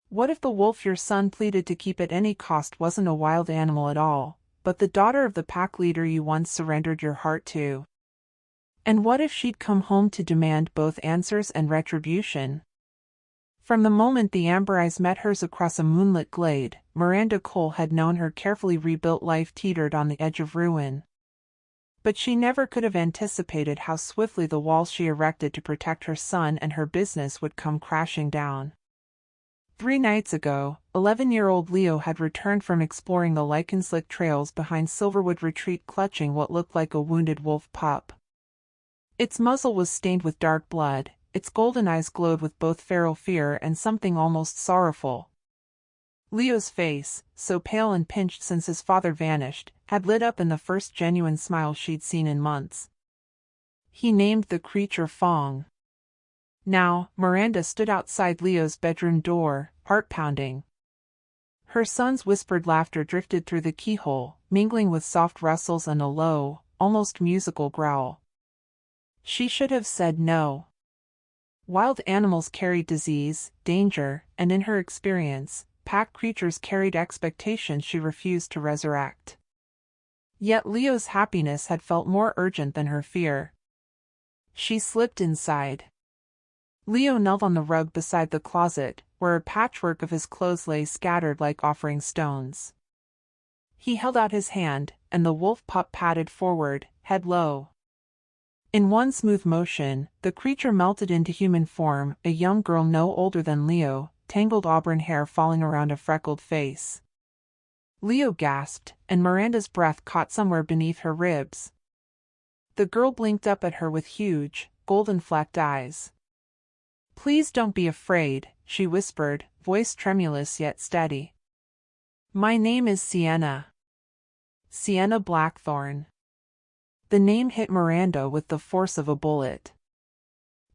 What if the wolf your son pleaded to keep at any cost wasn't a wild animal at all, but the daughter of the pack leader you once surrendered your heart to? And what if she'd come home to demand both answers and retribution? From the moment the amber eyes met hers across a moonlit glade, Miranda Cole had known her carefully rebuilt life teetered on the edge of ruin. But she never could have anticipated how swiftly the walls she erected to protect her son and her business would come crashing down. 3 nights ago, 11-year-old Leo had returned from exploring the lichen-slick trails behind Silverwood Retreat clutching what looked like a wounded wolf pup. Its muzzle was stained with dark blood, its golden eyes glowed with both feral fear and something almost sorrowful. Leo's face, so pale and pinched since his father vanished, had lit up in the first genuine smile she'd seen in months. He named the creature Fong. Now, Miranda stood outside Leo's bedroom door, heart-pounding. Her son's whispered laughter drifted through the keyhole, mingling with soft rustles and a low, almost musical growl. She should have said no. Wild animals carried disease, danger, and in her experience, pack creatures carried expectations she refused to resurrect. Yet Leo's happiness had felt more urgent than her fear. She slipped inside. Leo knelt on the rug beside the closet, where a patchwork of his clothes lay scattered like offering stones. He held out his hand, and the wolf pup padded forward, head low. In one smooth motion, the creature melted into human form, a young girl no older than Leo, tangled auburn hair falling around a freckled face. Leo gasped, and Miranda's breath caught somewhere beneath her ribs. The girl blinked up at her with huge, golden-flecked eyes. "Please don't be afraid," she whispered, voice tremulous yet steady. "My name is Sienna. Sienna Blackthorn." The name hit Miranda with the force of a bullet.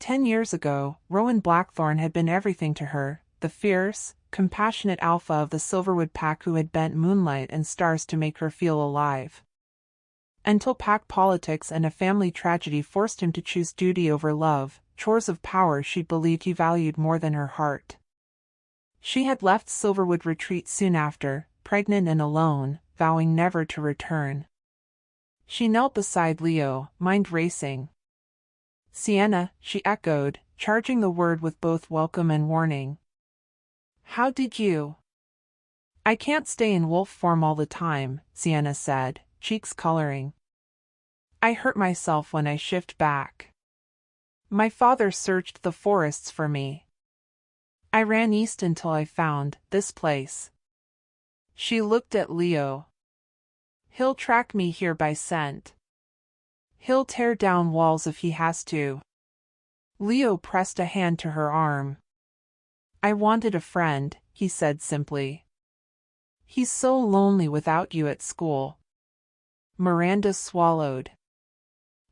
10 years ago, Rowan Blackthorn had been everything to her, the fierce, compassionate alpha of the Silverwood pack who had bent moonlight and stars to make her feel alive. Until pack politics and a family tragedy forced him to choose duty over love, chores of power she believed he valued more than her heart. She had left Silverwood Retreat soon after, pregnant and alone, vowing never to return. She knelt beside Leo, mind racing. "Sienna," she echoed, charging the word with both welcome and warning. "How did you—" "I can't stay in wolf form all the time," Sienna said, cheeks coloring. "I hurt myself when I shift back. My father searched the forests for me. I ran east until I found this place." She looked at Leo. "He'll track me here by scent. He'll tear down walls if he has to." Leo pressed a hand to her arm. "I wanted a friend," he said simply. "He's so lonely without you at school." Miranda swallowed.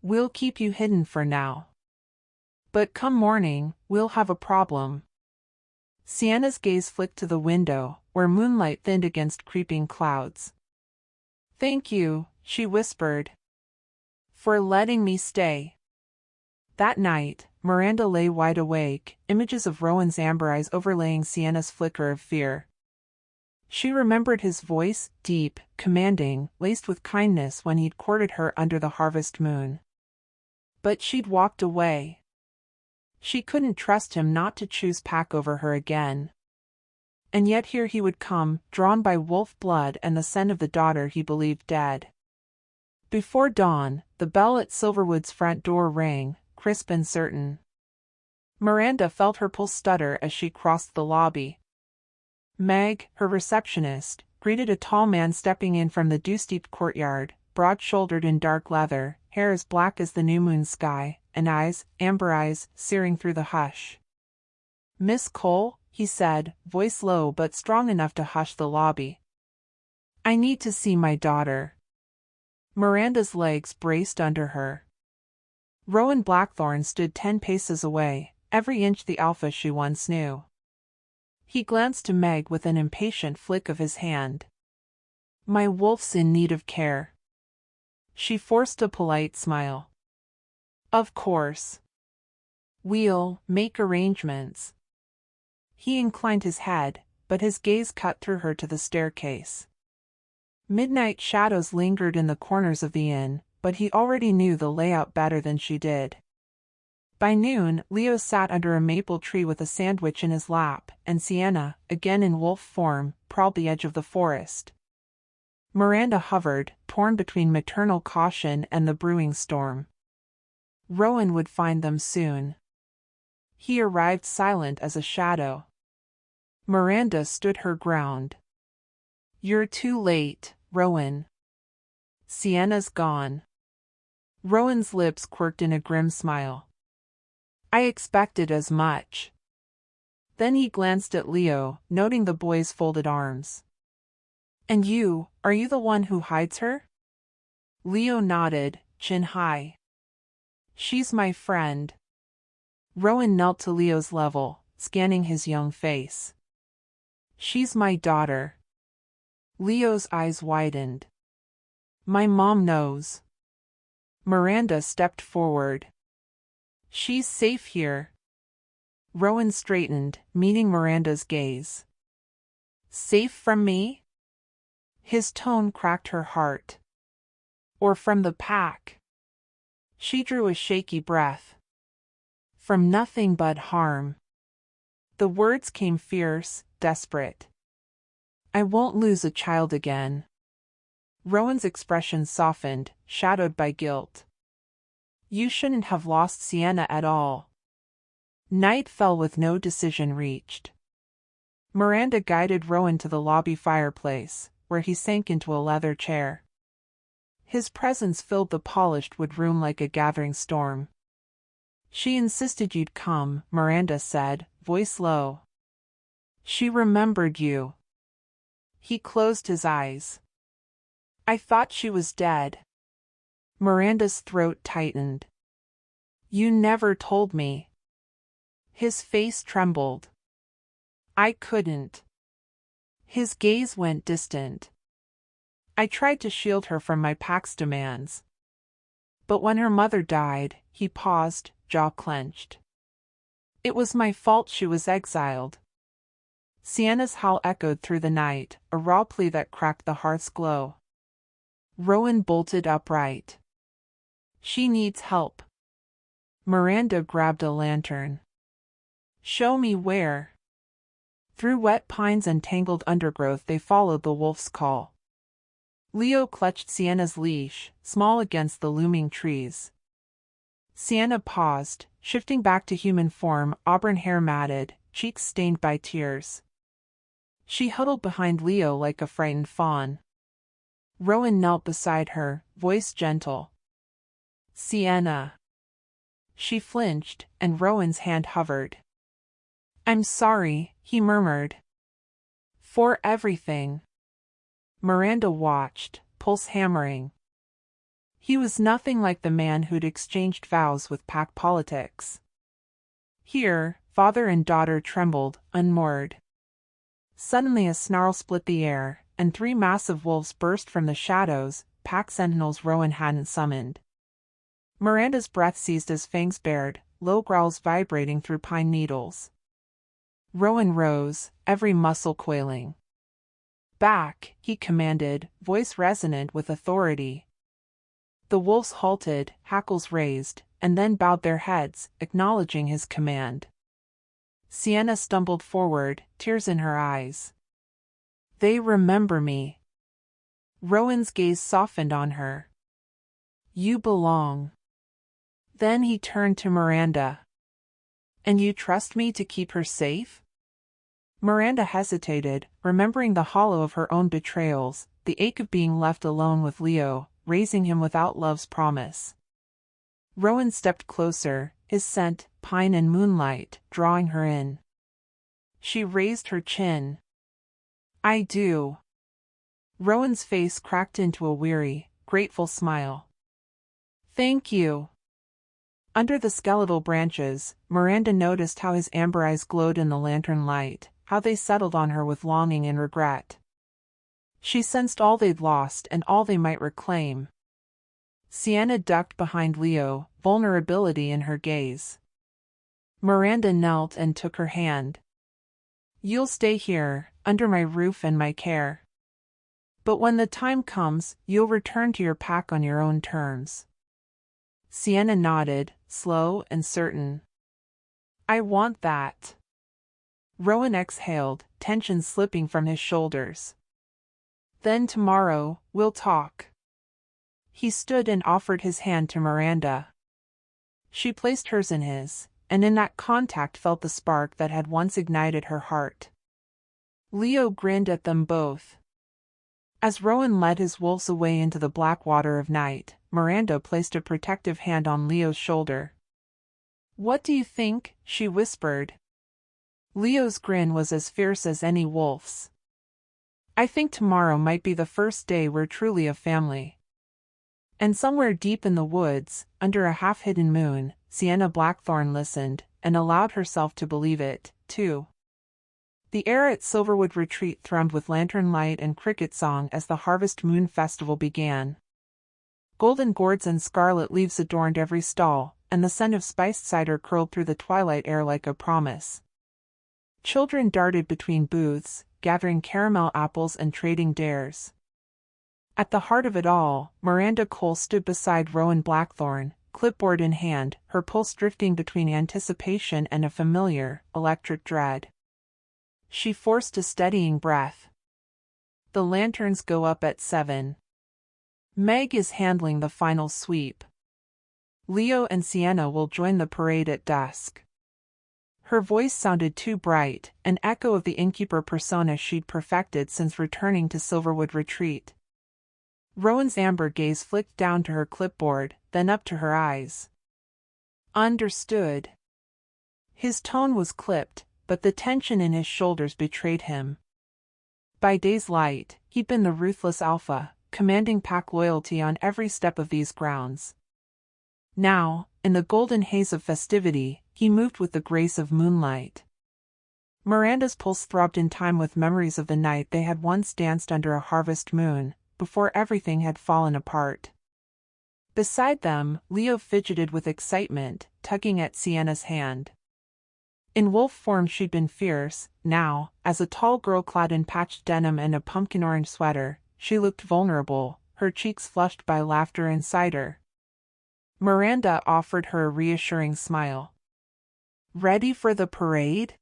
"We'll keep you hidden for now. But come morning, we'll have a problem." Sienna's gaze flicked to the window, where moonlight thinned against creeping clouds. "Thank you," she whispered, "for letting me stay." That night, Miranda lay wide awake, images of Rowan's amber eyes overlaying Sienna's flicker of fear. She remembered his voice, deep, commanding, laced with kindness when he'd courted her under the harvest moon. But she'd walked away. She couldn't trust him not to choose pack over her again. And yet here he would come, drawn by wolf blood and the scent of the daughter he believed dead. Before dawn, the bell at Silverwood's front door rang, crisp and certain. Miranda felt her pulse stutter as she crossed the lobby. Meg, her receptionist, greeted a tall man stepping in from the dew-steeped courtyard, broad-shouldered in dark leather, hair as black as the new moon sky, and eyes, amber eyes, searing through the hush. "Miss Cole," he said, voice low but strong enough to hush the lobby. "I need to see my daughter." Miranda's legs braced under her. Rowan Blackthorn stood 10 paces away, every inch the alpha she once knew. He glanced to Meg with an impatient flick of his hand. "My wolf's in need of care." She forced a polite smile. "Of course. We'll make arrangements." He inclined his head, but his gaze cut through her to the staircase. Midnight shadows lingered in the corners of the inn, but he already knew the layout better than she did. By noon, Leo sat under a maple tree with a sandwich in his lap, and Sienna, again in wolf form, prowled the edge of the forest. Miranda hovered, torn between maternal caution and the brewing storm. Rowan would find them soon. He arrived silent as a shadow. Miranda stood her ground. "You're too late, Rowan. Sienna's gone." Rowan's lips quirked in a grim smile. "I expected as much." Then he glanced at Leo, noting the boy's folded arms. "And you, are you the one who hides her?" Leo nodded, chin high. "She's my friend." Rowan knelt to Leo's level, scanning his young face. "She's my daughter." Leo's eyes widened. "My mom knows." Miranda stepped forward. "She's safe here." Rowan straightened, meeting Miranda's gaze. "Safe from me?" His tone cracked her heart. "Or from the pack?" She drew a shaky breath. "From nothing but harm." The words came fierce, desperate. "I won't lose a child again." Rowan's expression softened, shadowed by guilt. "You shouldn't have lost Sienna at all." Night fell with no decision reached. Miranda guided Rowan to the lobby fireplace, where he sank into a leather chair. His presence filled the polished wood room like a gathering storm. "She insisted you'd come," Miranda said, voice low. "She remembered you." He closed his eyes. "I thought she was dead." Miranda's throat tightened. "You never told me." His face trembled. "I couldn't." His gaze went distant. "I tried to shield her from my pack's demands." But when her mother died, he paused, jaw clenched. "It was my fault she was exiled." Sienna's howl echoed through the night, a raw plea that cracked the hearth's glow. Rowan bolted upright. "She needs help." Miranda grabbed a lantern. "Show me where." Through wet pines and tangled undergrowth they followed the wolf's call. Leo clutched Sienna's leash, small against the looming trees. Sienna paused, shifting back to human form, auburn hair matted, cheeks stained by tears. She huddled behind Leo like a frightened fawn. Rowan knelt beside her, voice gentle. "Sienna." She flinched, and Rowan's hand hovered. "I'm sorry," he murmured. "For everything." Miranda watched, pulse hammering. He was nothing like the man who'd exchanged vows with pack politics. Here, father and daughter trembled, unmoored. Suddenly a snarl split the air, and 3 massive wolves burst from the shadows, pack sentinels Rowan hadn't summoned. Miranda's breath seized as fangs bared, low growls vibrating through pine needles. Rowan rose, every muscle quailing. "Back," he commanded, voice resonant with authority. The wolves halted, hackles raised, and then bowed their heads, acknowledging his command. Sienna stumbled forward, tears in her eyes. "They remember me." Rowan's gaze softened on her. "You belong." Then he turned to Miranda. "And you trust me to keep her safe?" Miranda hesitated, remembering the hollow of her own betrayals, the ache of being left alone with Leo, raising him without love's promise. Rowan stepped closer, his scent, pine and moonlight, drawing her in. She raised her chin. "I do." Rowan's face cracked into a weary, grateful smile. "Thank you." Under the skeletal branches, Miranda noticed how his amber eyes glowed in the lantern light, how they settled on her with longing and regret. She sensed all they'd lost and all they might reclaim. Sienna ducked behind Leo, vulnerability in her gaze. Miranda knelt and took her hand. "You'll stay here, under my roof and my care. But when the time comes, you'll return to your pack on your own terms." Sienna nodded, slow and certain. "I want that." Rowan exhaled, tension slipping from his shoulders. "Then tomorrow, we'll talk." He stood and offered his hand to Miranda. She placed hers in his, and in that contact felt the spark that had once ignited her heart. Leo grinned at them both. As Rowan led his wolves away into the black water of night, Miranda placed a protective hand on Leo's shoulder. "What do you think?" she whispered. Leo's grin was as fierce as any wolf's. "I think tomorrow might be the first day we're truly a family." And somewhere deep in the woods, under a half-hidden moon, Sienna Blackthorn listened, and allowed herself to believe it, too. The air at Silverwood Retreat thrummed with lantern light and cricket song as the Harvest Moon Festival began. Golden gourds and scarlet leaves adorned every stall, and the scent of spiced cider curled through the twilight air like a promise. Children darted between booths, gathering caramel apples and trading dares. At the heart of it all, Miranda Cole stood beside Rowan Blackthorn, clipboard in hand, her pulse drifting between anticipation and a familiar, electric dread. She forced a steadying breath. The lanterns go up at 7. Meg is handling the final sweep. Leo and Sienna will join the parade at dusk. Her voice sounded too bright, an echo of the innkeeper persona she'd perfected since returning to Silverwood Retreat. Rowan's amber gaze flicked down to her clipboard, then up to her eyes. "Understood." His tone was clipped, but the tension in his shoulders betrayed him. By day's light, he'd been the ruthless alpha, commanding pack loyalty on every step of these grounds. Now, in the golden haze of festivity, he moved with the grace of moonlight. Miranda's pulse throbbed in time with memories of the night they had once danced under a harvest moon, before everything had fallen apart. Beside them, Leo fidgeted with excitement, tugging at Sienna's hand. In wolf form she'd been fierce. Now, as a tall girl clad in patched denim and a pumpkin-orange sweater, she looked vulnerable, her cheeks flushed by laughter and cider. Miranda offered her a reassuring smile. "Ready for the parade?"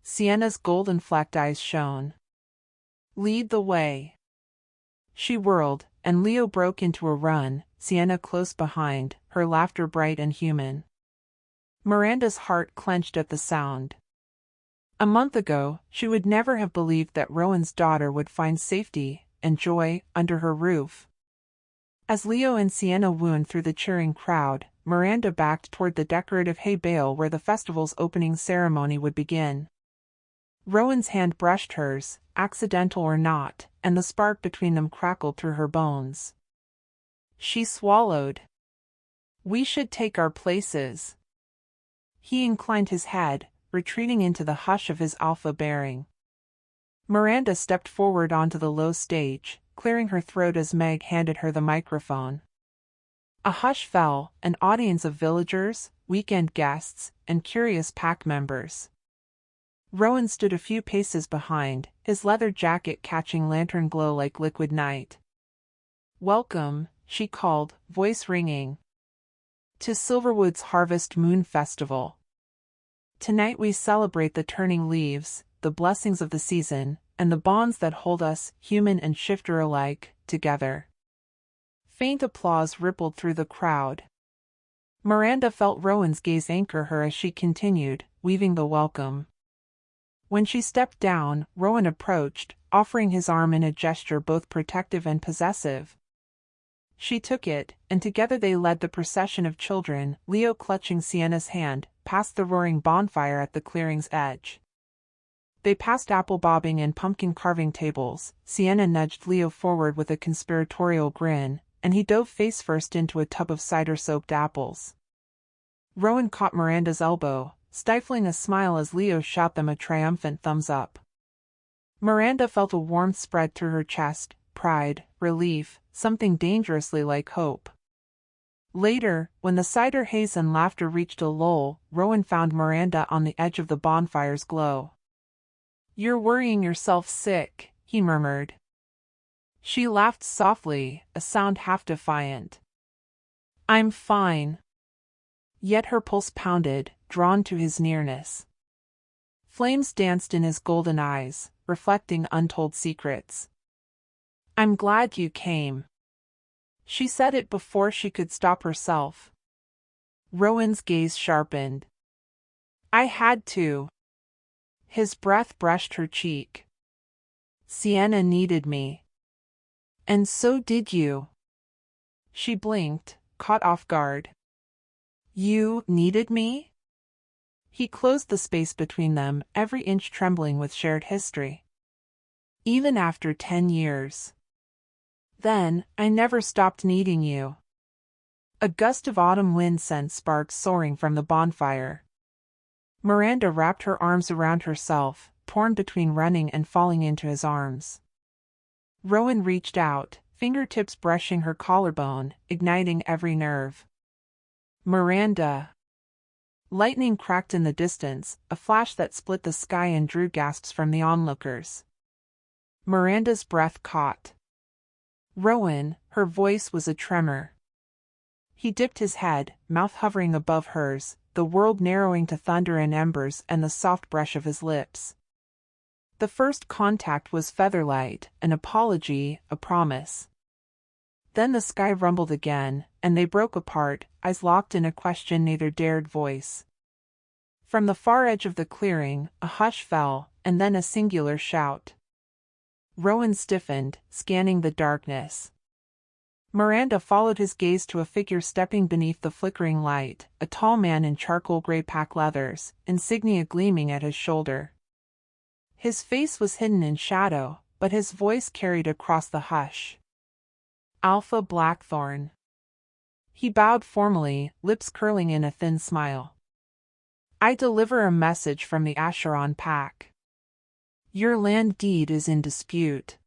Sienna's golden-flecked eyes shone. "Lead the way." She whirled, and Leo broke into a run, Sienna close behind, her laughter bright and human. Miranda's heart clenched at the sound. A month ago, she would never have believed that Rowan's daughter would find safety and joy under her roof. As Leo and Sienna wound through the cheering crowd, Miranda backed toward the decorative hay bale where the festival's opening ceremony would begin. Rowan's hand brushed hers, accidental or not, and the spark between them crackled through her bones. She swallowed. "We should take our places." He inclined his head, retreating into the hush of his alpha bearing. Miranda stepped forward onto the low stage, clearing her throat as Meg handed her the microphone. A hush fell, an audience of villagers, weekend guests, and curious pack members. Rowan stood a few paces behind, his leather jacket catching lantern glow like liquid night. "Welcome," she called, voice ringing, "to Silverwood's Harvest Moon Festival. Tonight we celebrate the turning leaves, the blessings of the season, and the bonds that hold us, human and shifter alike, together." Faint applause rippled through the crowd. Miranda felt Rowan's gaze anchor her as she continued, weaving the welcome. When she stepped down, Rowan approached, offering his arm in a gesture both protective and possessive. She took it, and together they led the procession of children, Leo clutching Sienna's hand, past the roaring bonfire at the clearing's edge. They passed apple bobbing and pumpkin carving tables. Sienna nudged Leo forward with a conspiratorial grin, and he dove face first into a tub of cider-soaked apples. Rowan caught Miranda's elbow, stifling a smile as Leo shot them a triumphant thumbs up. Miranda felt a warmth spread through her chest, pride, relief, something dangerously like hope. Later, when the cider haze and laughter reached a lull, Rowan found Miranda on the edge of the bonfire's glow. You're worrying yourself sick, he murmured. She laughed softly, a sound half defiant. I'm fine. Yet her pulse pounded, drawn to his nearness. Flames danced in his golden eyes, reflecting untold secrets. I'm glad you came. She said it before she could stop herself. Rowan's gaze sharpened. I had to. His breath brushed her cheek. Sienna needed me. And so did you. She blinked, caught off guard. You needed me? He closed the space between them, every inch trembling with shared history. Even after 10 years. Then, I never stopped needing you. A gust of autumn wind sent sparks soaring from the bonfire. Miranda wrapped her arms around herself, torn between running and falling into his arms. Rowan reached out, fingertips brushing her collarbone, igniting every nerve. Miranda. Lightning cracked in the distance, a flash that split the sky and drew gasps from the onlookers. Miranda's breath caught. Rowan, her voice was a tremor. He dipped his head, mouth hovering above hers, the world narrowing to thunder and embers and the soft brush of his lips. The first contact was featherlight, an apology, a promise. Then the sky rumbled again, and they broke apart, eyes locked in a question neither dared voice. From the far edge of the clearing, a hush fell, and then a singular shout. Rowan stiffened, scanning the darkness. Miranda followed his gaze to a figure stepping beneath the flickering light, a tall man in charcoal gray pack leathers, insignia gleaming at his shoulder. His face was hidden in shadow, but his voice carried across the hush. Alpha Blackthorn. He bowed formally, lips curling in a thin smile. I deliver a message from the Acheron pack. Your land deed is in dispute.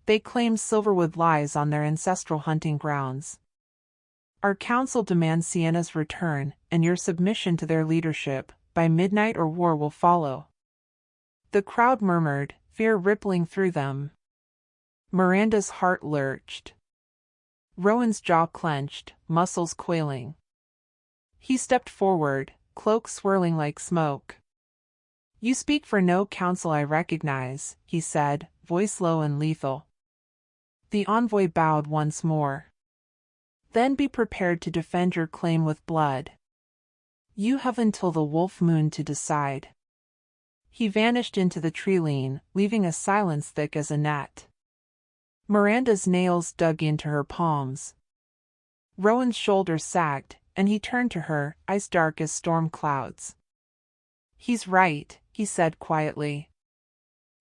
They claim Silverwood lies on their ancestral hunting grounds. Our council demands Sienna's return, and your submission to their leadership. By midnight or war will follow. The crowd murmured, fear rippling through them. Miranda's heart lurched. Rowan's jaw clenched, muscles quailing. He stepped forward, cloak swirling like smoke. You speak for no council I recognize, he said, voice low and lethal. The envoy bowed once more. Then be prepared to defend your claim with blood. You have until the wolf moon to decide. He vanished into the tree-line, leaving a silence thick as a net. Miranda's nails dug into her palms. Rowan's shoulders sagged, and he turned to her, eyes dark as storm clouds. He's right, he said quietly.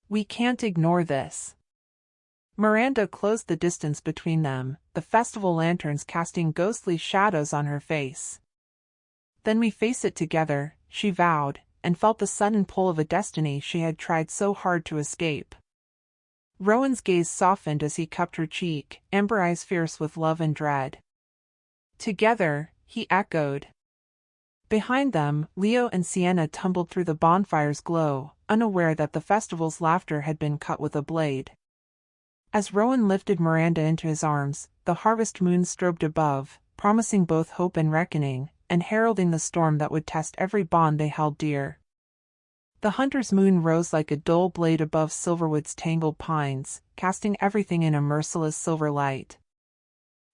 We can't ignore this. Miranda closed the distance between them, the festival lanterns casting ghostly shadows on her face. Then we face it together, she vowed, and felt the sudden pull of a destiny she had tried so hard to escape. Rowan's gaze softened as he cupped her cheek, amber eyes fierce with love and dread. Together, he echoed. Behind them, Leo and Sienna tumbled through the bonfire's glow, unaware that the festival's laughter had been cut with a blade. As Rowan lifted Miranda into his arms, the harvest moon strobed above, promising both hope and reckoning, and heralding the storm that would test every bond they held dear. The hunter's moon rose like a dull blade above Silverwood's tangled pines, casting everything in a merciless silver light.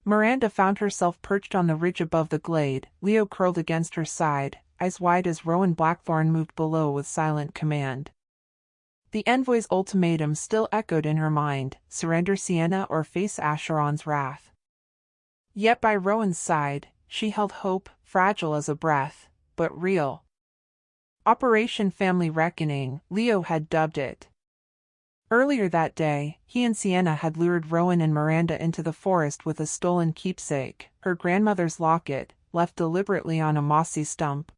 Miranda found herself perched on the ridge above the glade, Leo curled against her side, eyes wide as Rowan Blackthorn moved below with silent command. The envoy's ultimatum still echoed in her mind, surrender Sienna or face Acheron's wrath. Yet by Rowan's side, she held hope, fragile as a breath, but real. Operation Family Reckoning, Leo had dubbed it. Earlier that day, he and Sienna had lured Rowan and Miranda into the forest with a stolen keepsake, her grandmother's locket, left deliberately on a mossy stump.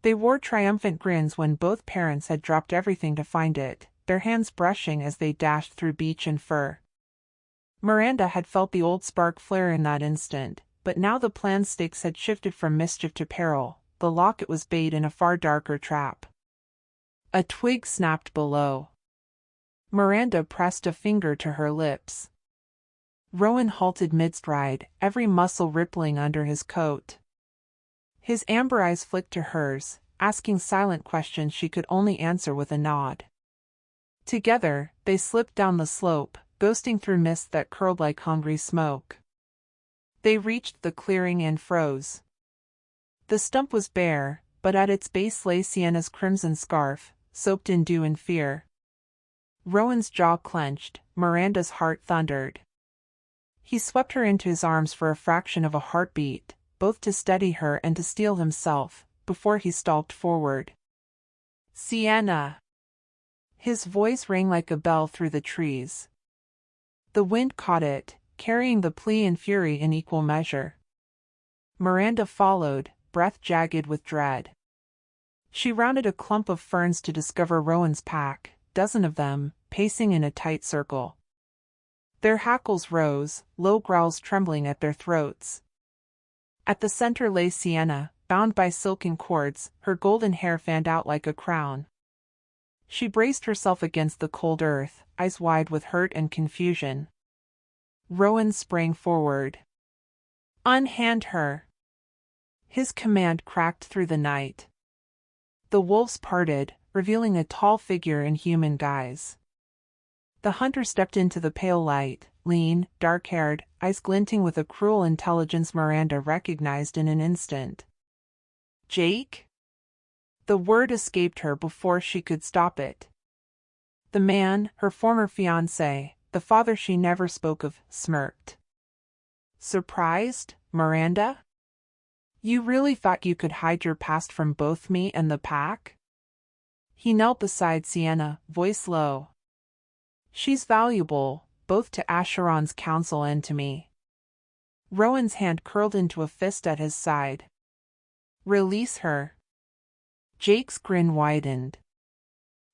They wore triumphant grins when both parents had dropped everything to find it, their hands brushing as they dashed through beech and fir. Miranda had felt the old spark flare in that instant, but now the planned stakes had shifted from mischief to peril. The locket was bait in a far darker trap. A twig snapped below. Miranda pressed a finger to her lips. Rowan halted mid-stride, every muscle rippling under his coat. His amber eyes flicked to hers, asking silent questions she could only answer with a nod. Together, they slipped down the slope, ghosting through mist that curled like hungry smoke. They reached the clearing and froze. The stump was bare, but at its base lay Sienna's crimson scarf, soaked in dew and fear. Rowan's jaw clenched, Miranda's heart thundered. He swept her into his arms for a fraction of a heartbeat, both to steady her and to steel himself, before he stalked forward. "Sienna!" His voice rang like a bell through the trees. The wind caught it, carrying the plea and fury in equal measure. Miranda followed, breath jagged with dread. She rounded a clump of ferns to discover Rowan's pack, dozen of them, pacing in a tight circle. Their hackles rose, low growls trembling at their throats. At the center lay Sienna, bound by silken cords, her golden hair fanned out like a crown. She braced herself against the cold earth, eyes wide with hurt and confusion. Rowan sprang forward. "Unhand her!" His command cracked through the night. The wolves parted, revealing a tall figure in human guise. The hunter stepped into the pale light, lean, dark-haired, eyes glinting with a cruel intelligence Miranda recognized in an instant. "Jake?" The word escaped her before she could stop it. The man, her former fiancé, the father she never spoke of, smirked. "Surprised, Miranda? You really thought you could hide your past from both me and the pack?" He knelt beside Sienna, voice low. "She's valuable, both to Acheron's council and to me." Rowan's hand curled into a fist at his side. "Release her." Jake's grin widened.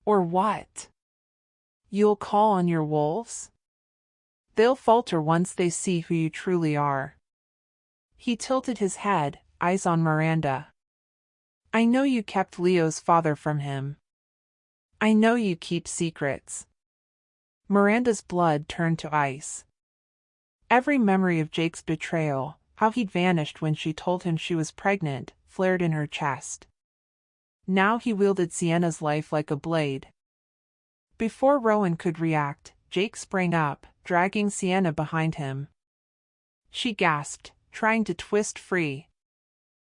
"Or what? You'll call on your wolves? They'll falter once they see who you truly are." He tilted his head, eyes on Miranda. "I know you kept Leo's father from him. I know you keep secrets." Miranda's blood turned to ice. Every memory of Jake's betrayal, how he'd vanished when she told him she was pregnant, flared in her chest. Now he wielded Sienna's life like a blade. Before Rowan could react, Jake sprang up, dragging Sienna behind him. She gasped, trying to twist free.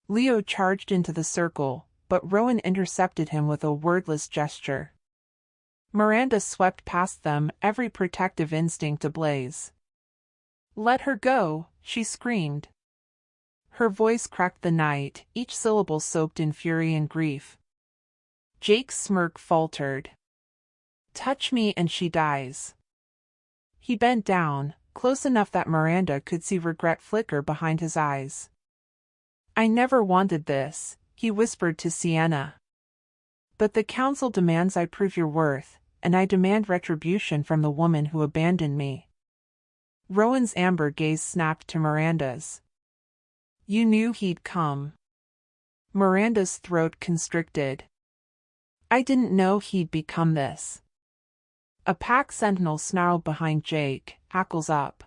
Leo charged into the circle, but Rowan intercepted him with a wordless gesture. Miranda swept past them, every protective instinct ablaze. "Let her go," she screamed. Her voice cracked the night, each syllable soaked in fury and grief. Jake's smirk faltered. "Touch me and she dies." He bent down, close enough that Miranda could see regret flicker behind his eyes. "I never wanted this," he whispered to Sienna. "But the council demands I prove your worth, and I demand retribution from the woman who abandoned me." Rowan's amber gaze snapped to Miranda's. "You knew he'd come." Miranda's throat constricted. "I didn't know he'd become this." A pack sentinel snarled behind Jake, hackles up.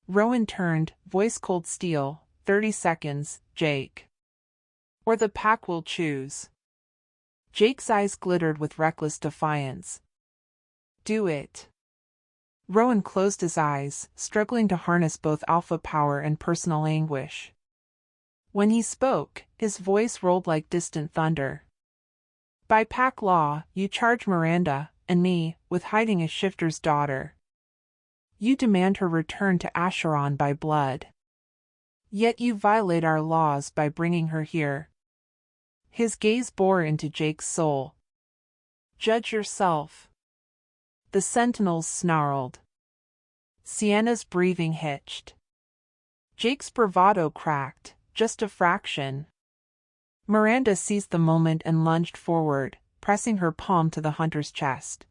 Rowan turned, voice cold steel. 30 seconds, Jake. Or the pack will choose." Jake's eyes glittered with reckless defiance. "Do it." Rowan closed his eyes, struggling to harness both alpha power and personal anguish. When he spoke, his voice rolled like distant thunder. "By pack law, you charge Miranda, and me, with hiding a shifter's daughter. You demand her return to Acheron by blood. Yet you violate our laws by bringing her here." His gaze bore into Jake's soul. "Judge yourself." The sentinels snarled. Sienna's breathing hitched. Jake's bravado cracked, just a fraction. Miranda seized the moment and lunged forward, pressing her palm to the hunter's chest.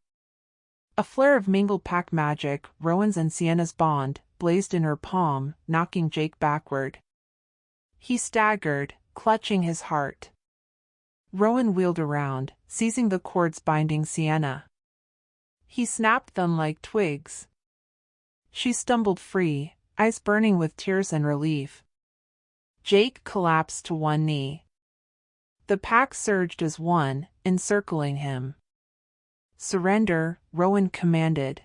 A flare of mingled pack magic, Rowan's and Sienna's bond, blazed in her palm, knocking Jake backward. He staggered, clutching his heart. Rowan wheeled around, seizing the cords binding Sienna. He snapped them like twigs. She stumbled free, eyes burning with tears and relief. Jake collapsed to one knee. The pack surged as one, encircling him. "Surrender," Rowan commanded.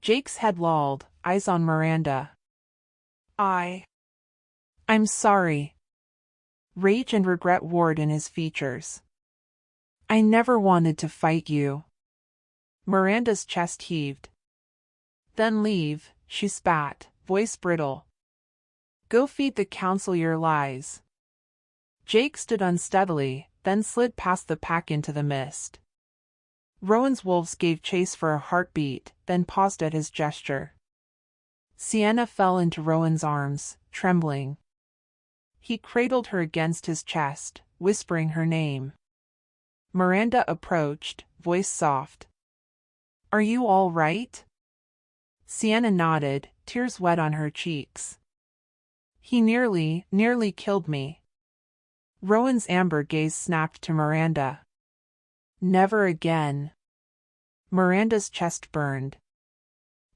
Jake's head lolled, eyes on Miranda. I'm sorry." Rage and regret warred in his features. "I never wanted to fight you." Miranda's chest heaved. "Then leave," she spat, voice brittle. "Go feed the council your lies." Jake stood unsteadily, then slid past the pack into the mist. Rowan's wolves gave chase for a heartbeat, then paused at his gesture. Sienna fell into Rowan's arms, trembling. He cradled her against his chest, whispering her name. Miranda approached, voice soft. "Are you all right?" Sienna nodded, tears wet on her cheeks. "He nearly killed me." Rowan's amber gaze snapped to Miranda. "Never again." Miranda's chest burned.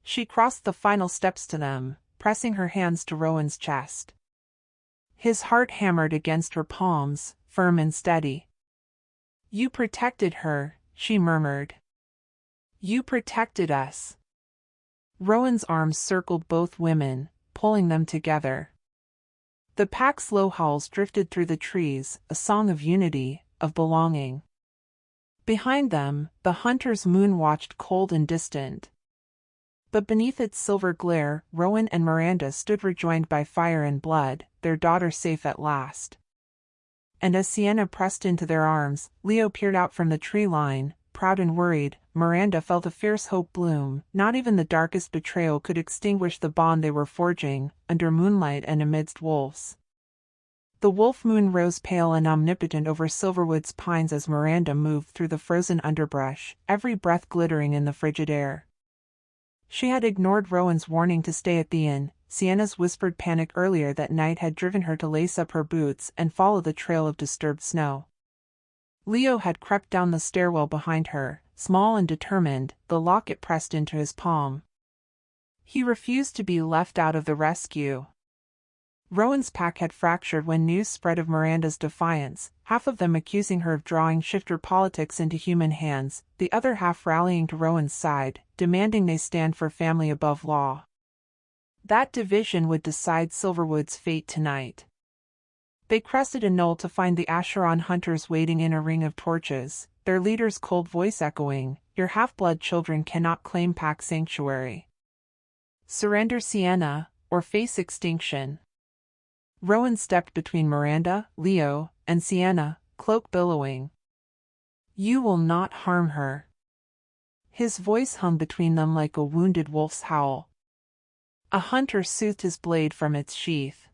She crossed the final steps to them, pressing her hands to Rowan's chest. His heart hammered against her palms, firm and steady. "You protected her," she murmured. "You protected us." Rowan's arms circled both women, pulling them together. The pack's low howls drifted through the trees, a song of unity, of belonging. Behind them, the hunter's moon watched cold and distant. But beneath its silver glare, Rowan and Miranda stood rejoined by fire and blood, their daughter safe at last. And as Sienna pressed into their arms, Leo peered out from the tree line, proud and worried. Miranda felt a fierce hope bloom. Not even the darkest betrayal could extinguish the bond they were forging, under moonlight and amidst wolves. The wolf moon rose pale and omnipotent over Silverwood's pines as Miranda moved through the frozen underbrush, every breath glittering in the frigid air. She had ignored Rowan's warning to stay at the inn. Sienna's whispered panic earlier that night had driven her to lace up her boots and follow the trail of disturbed snow. Leo had crept down the stairwell behind her, small and determined, the locket pressed into his palm. He refused to be left out of the rescue. Rowan's pack had fractured when news spread of Miranda's defiance, half of them accusing her of drawing shifter politics into human hands, the other half rallying to Rowan's side, demanding they stand for family above law. That division would decide Silverwood's fate tonight. They crested a knoll to find the Acheron hunters waiting in a ring of torches, their leader's cold voice echoing, "Your half-blood children cannot claim pack sanctuary. Surrender, Sienna, or face extinction." Rowan stepped between Miranda, Leo, and Sienna, cloak billowing. "You will not harm her." His voice hung between them like a wounded wolf's howl. A hunter soothed his blade from its sheath.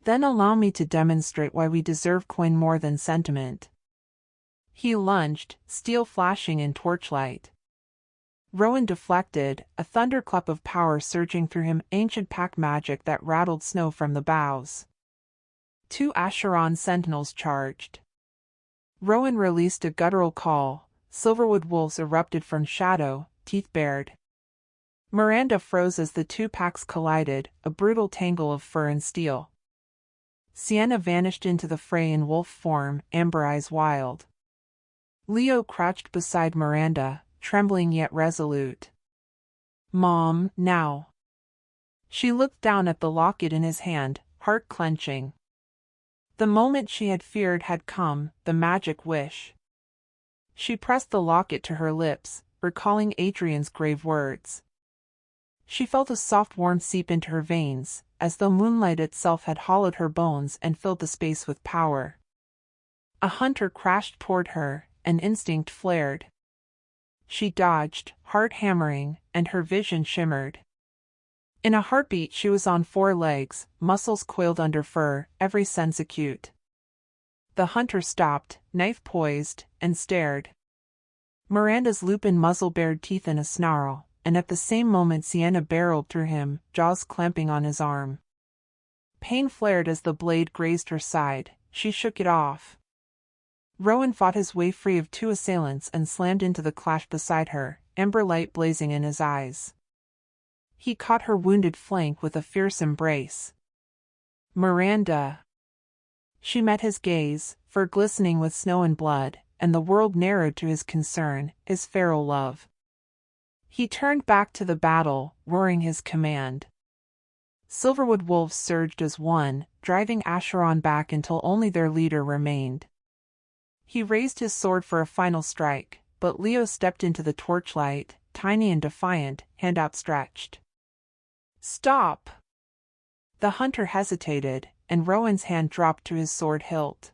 "Then allow me to demonstrate why we deserve coin more than sentiment." He lunged, steel flashing in torchlight. Rowan deflected, a thunderclap of power surging through him, ancient pack magic that rattled snow from the boughs. 2 Acheron sentinels charged. Rowan released a guttural call. Silverwood wolves erupted from shadow, teeth bared. Miranda froze as the 2 packs collided, a brutal tangle of fur and steel. Sienna vanished into the fray in wolf form, amber eyes wild. Leo crouched beside Miranda, trembling yet resolute. "Mom, now." She looked down at the locket in his hand, heart clenching. The moment she had feared had come, the magic wish. She pressed the locket to her lips, recalling Adrian's grave words. She felt a soft warmth seep into her veins, as though moonlight itself had hollowed her bones and filled the space with power. A hunter crashed toward her, an instinct flared. She dodged, heart hammering, and her vision shimmered. In a heartbeat she was on 4 legs, muscles coiled under fur, every sense acute. The hunter stopped, knife poised, and stared. Miranda's lupin muzzle bared teeth in a snarl, and at the same moment Sienna barreled through him, jaws clamping on his arm. Pain flared as the blade grazed her side. She shook it off. Rowan fought his way free of two assailants and slammed into the clash beside her, ember light blazing in his eyes. He caught her wounded flank with a fierce embrace. "Miranda!" She met his gaze, fur glistening with snow and blood, and the world narrowed to his concern, his feral love. He turned back to the battle, roaring his command. Silverwood wolves surged as one, driving Acheron back until only their leader remained. He raised his sword for a final strike, but Leo stepped into the torchlight, tiny and defiant, hand outstretched. "Stop!" The hunter hesitated, and Rowan's hand dropped to his sword hilt.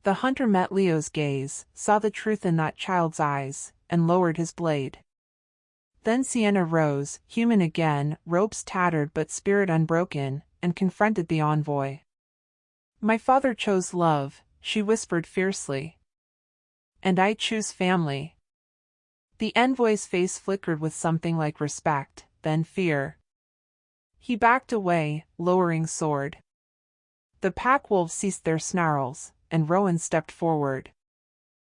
The hunter met Leo's gaze, saw the truth in that child's eyes, and lowered his blade. Then Sienna rose, human again, robes tattered but spirit unbroken, and confronted the envoy. "My father chose love," she whispered fiercely. "And I choose family." The envoy's face flickered with something like respect, then fear. He backed away, lowering sword. The pack wolves ceased their snarls, and Rowan stepped forward.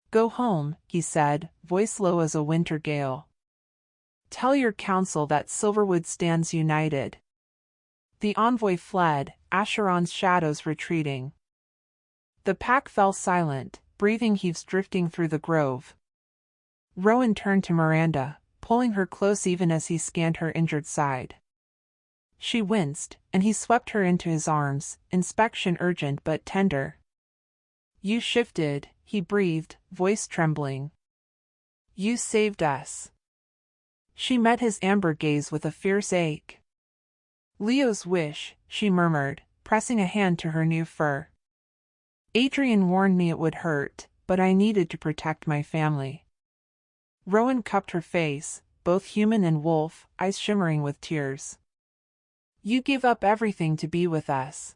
"Go home," he said, voice low as a winter gale. "Tell your council that Silverwood stands united." The envoy fled, Acheron's shadows retreating. The pack fell silent, breathing heaves drifting through the grove. Rowan turned to Miranda, pulling her close even as he scanned her injured side. She winced, and he swept her into his arms, inspection urgent but tender. "You shifted," he breathed, voice trembling. "You saved us." She met his amber gaze with a fierce ache. "Leo's wish," she murmured, pressing a hand to her new fur. "Adrian warned me it would hurt, but I needed to protect my family." Rowan cupped her face, both human and wolf, eyes shimmering with tears. "You gave up everything to be with us."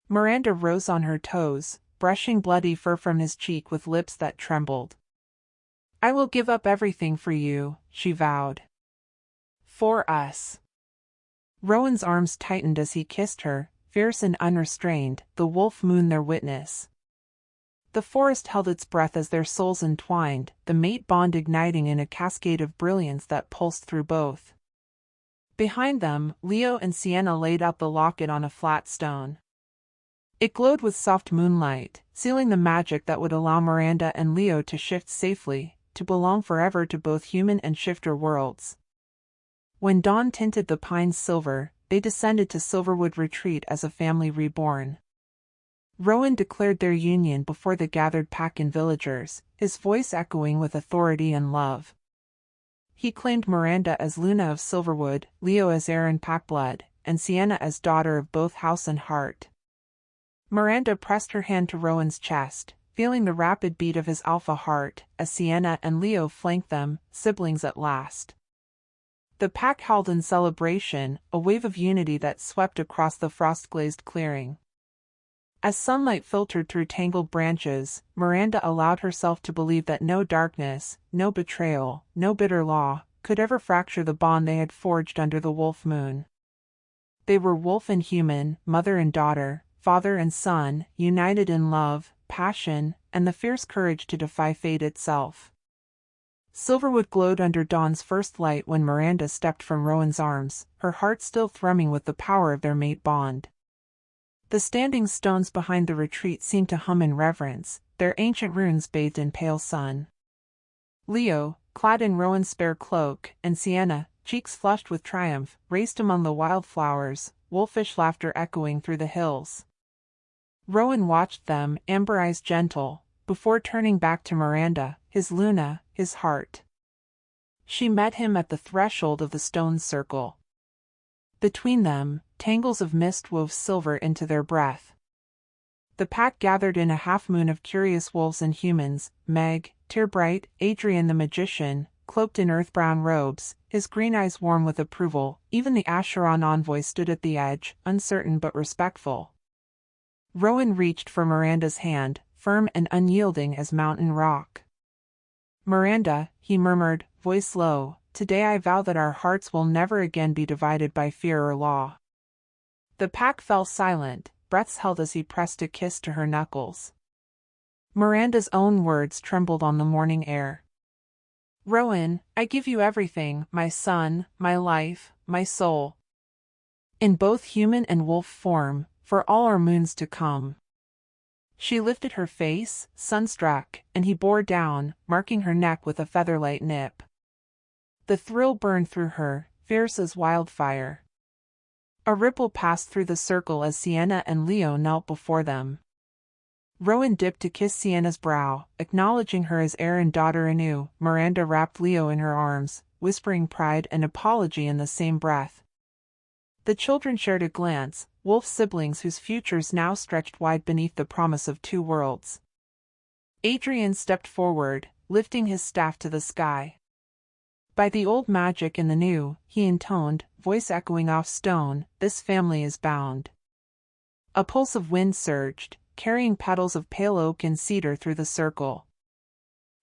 Miranda rose on her toes, brushing bloody fur from his cheek with lips that trembled. "I will give up everything for you," she vowed. "For us." Rowan's arms tightened as he kissed her, fierce and unrestrained, the wolf moon their witness. The forest held its breath as their souls entwined, the mate bond igniting in a cascade of brilliance that pulsed through both. Behind them, Leo and Sienna laid out the locket on a flat stone. It glowed with soft moonlight, sealing the magic that would allow Miranda and Leo to shift safely, to belong forever to both human and shifter worlds. When dawn tinted the pines silver, they descended to Silverwood Retreat as a family reborn. Rowan declared their union before the gathered pack and villagers, his voice echoing with authority and love. He claimed Miranda as Luna of Silverwood, Leo as heir and packblood, and Sienna as daughter of both house and heart. Miranda pressed her hand to Rowan's chest, feeling the rapid beat of his alpha heart, as Sienna and Leo flanked them, siblings at last. The pack howled in celebration, a wave of unity that swept across the frost-glazed clearing. As sunlight filtered through tangled branches, Miranda allowed herself to believe that no darkness, no betrayal, no bitter law, could ever fracture the bond they had forged under the wolf moon. They were wolf and human, mother and daughter, father and son, united in love, passion, and the fierce courage to defy fate itself. Silverwood glowed under dawn's first light when Miranda stepped from Rowan's arms, her heart still thrumming with the power of their mate bond. The standing stones behind the retreat seemed to hum in reverence, their ancient runes bathed in pale sun. Leo, clad in Rowan's spare cloak, and Sienna, cheeks flushed with triumph, raced among the wildflowers, wolfish laughter echoing through the hills. Rowan watched them, amber eyes gentle, before turning back to Miranda, his Luna, his heart. She met him at the threshold of the stone circle. Between them, tangles of mist wove silver into their breath. The pack gathered in a half-moon of curious wolves and humans, Meg, tear-bright, Adrian the magician, cloaked in earth-brown robes, his green eyes warm with approval. Even the Acheron envoy stood at the edge, uncertain but respectful. Rowan reached for Miranda's hand, firm and unyielding as mountain rock. "Miranda," he murmured, voice low, "today I vow that our hearts will never again be divided by fear or law." The pack fell silent, breaths held as he pressed a kiss to her knuckles. Miranda's own words trembled on the morning air. Rowan, I give you everything, my son, my life, my soul. In both human and wolf form, for all our moons to come. She lifted her face, sunstruck, and he bore down, marking her neck with a featherlight nip. The thrill burned through her, fierce as wildfire. A ripple passed through the circle as Sienna and Leo knelt before them. Rowan dipped to kiss Sienna's brow, acknowledging her as heir and daughter anew. Miranda wrapped Leo in her arms, whispering pride and apology in the same breath. The children shared a glance, wolf siblings whose futures now stretched wide beneath the promise of two worlds. Adrian stepped forward, lifting his staff to the sky. By the old magic and the new, he intoned, voice echoing off stone, this family is bound. A pulse of wind surged, carrying petals of pale oak and cedar through the circle.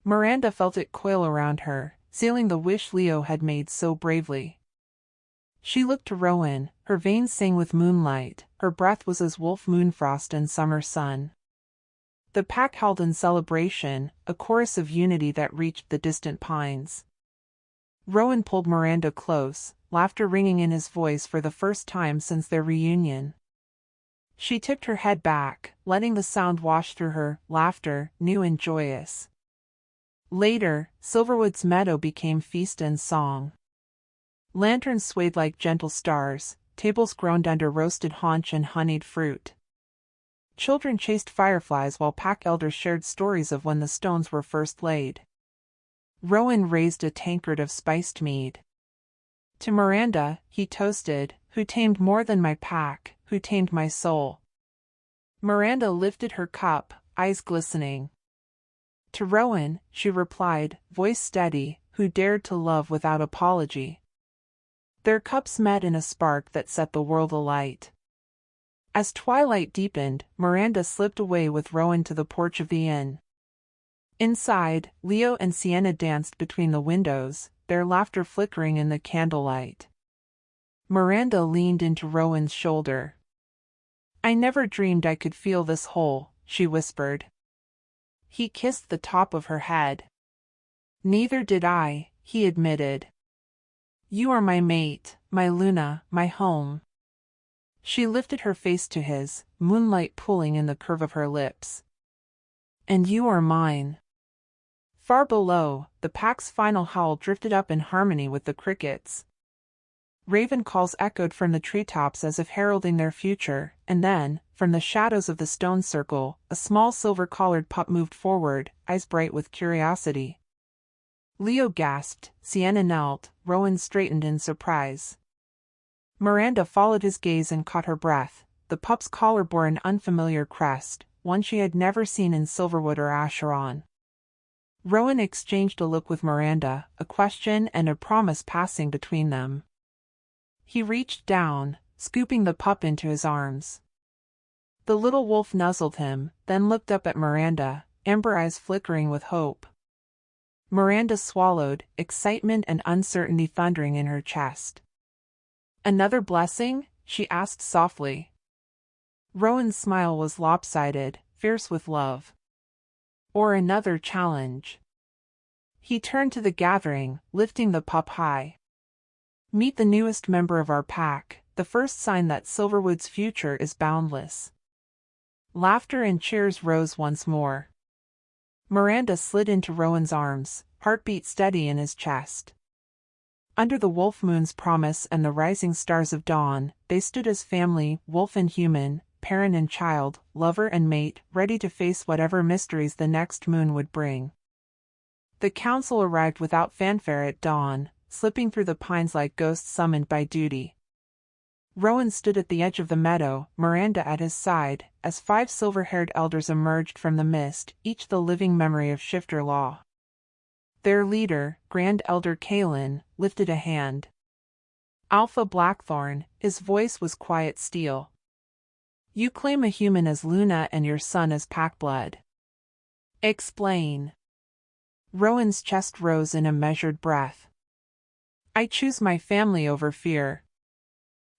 Miranda felt it coil around her, sealing the wish Leo had made so bravely. She looked to Rowan, her veins sang with moonlight, her breath was as wolf moonfrost and summer sun. The pack held in celebration, a chorus of unity that reached the distant pines. Rowan pulled Miranda close, laughter ringing in his voice for the first time since their reunion. She tipped her head back, letting the sound wash through her, laughter, new and joyous. Later, Silverwood's meadow became feast and song. Lanterns swayed like gentle stars, tables groaned under roasted haunch and honeyed fruit. Children chased fireflies while pack elders shared stories of when the stones were first laid. Rowan raised a tankard of spiced mead. To Miranda, he toasted, who tamed more than my pack, who tamed my soul. Miranda lifted her cup, eyes glistening. To Rowan, she replied, voice steady, who dared to love without apology. Their cups met in a spark that set the world alight. As twilight deepened, Miranda slipped away with Rowan to the porch of the inn. Inside, Leo and Sienna danced between the windows, their laughter flickering in the candlelight. Miranda leaned into Rowan's shoulder. I never dreamed I could feel this whole, she whispered. He kissed the top of her head. Neither did I, he admitted. You are my mate, my Luna, my home. She lifted her face to his, moonlight pooling in the curve of her lips. And you are mine. Far below, the pack's final howl drifted up in harmony with the crickets. Raven calls echoed from the treetops as if heralding their future, and then, from the shadows of the stone circle, a small silver-collared pup moved forward, eyes bright with curiosity. Leo gasped, Sienna knelt, Rowan straightened in surprise. Miranda followed his gaze and caught her breath. The pup's collar bore an unfamiliar crest, one she had never seen in Silverwood or Acheron. Rowan exchanged a look with Miranda, a question and a promise passing between them. He reached down, scooping the pup into his arms. The little wolf nuzzled him, then looked up at Miranda, amber eyes flickering with hope. Miranda swallowed, excitement and uncertainty thundering in her chest. Another blessing? She asked softly. Rowan's smile was lopsided, fierce with love. Or another challenge. He turned to the gathering, lifting the pup high. Meet the newest member of our pack, the first sign that Silverwood's future is boundless. Laughter and cheers rose once more. Miranda slid into Rowan's arms, heartbeat steady in his chest. Under the wolf moon's promise and the rising stars of dawn, they stood as family, wolf and human, parent and child, lover and mate, ready to face whatever mysteries the next moon would bring. The council arrived without fanfare at dawn, slipping through the pines like ghosts summoned by duty. Rowan stood at the edge of the meadow, Miranda at his side, as 5 silver-haired elders emerged from the mist, each the living memory of Shifter Law. Their leader, Grand Elder Kalin, lifted a hand. Alpha Blackthorn, his voice was quiet steel. You claim a human as Luna and your son as packblood. Explain. Rowan's chest rose in a measured breath. I choose my family over fear.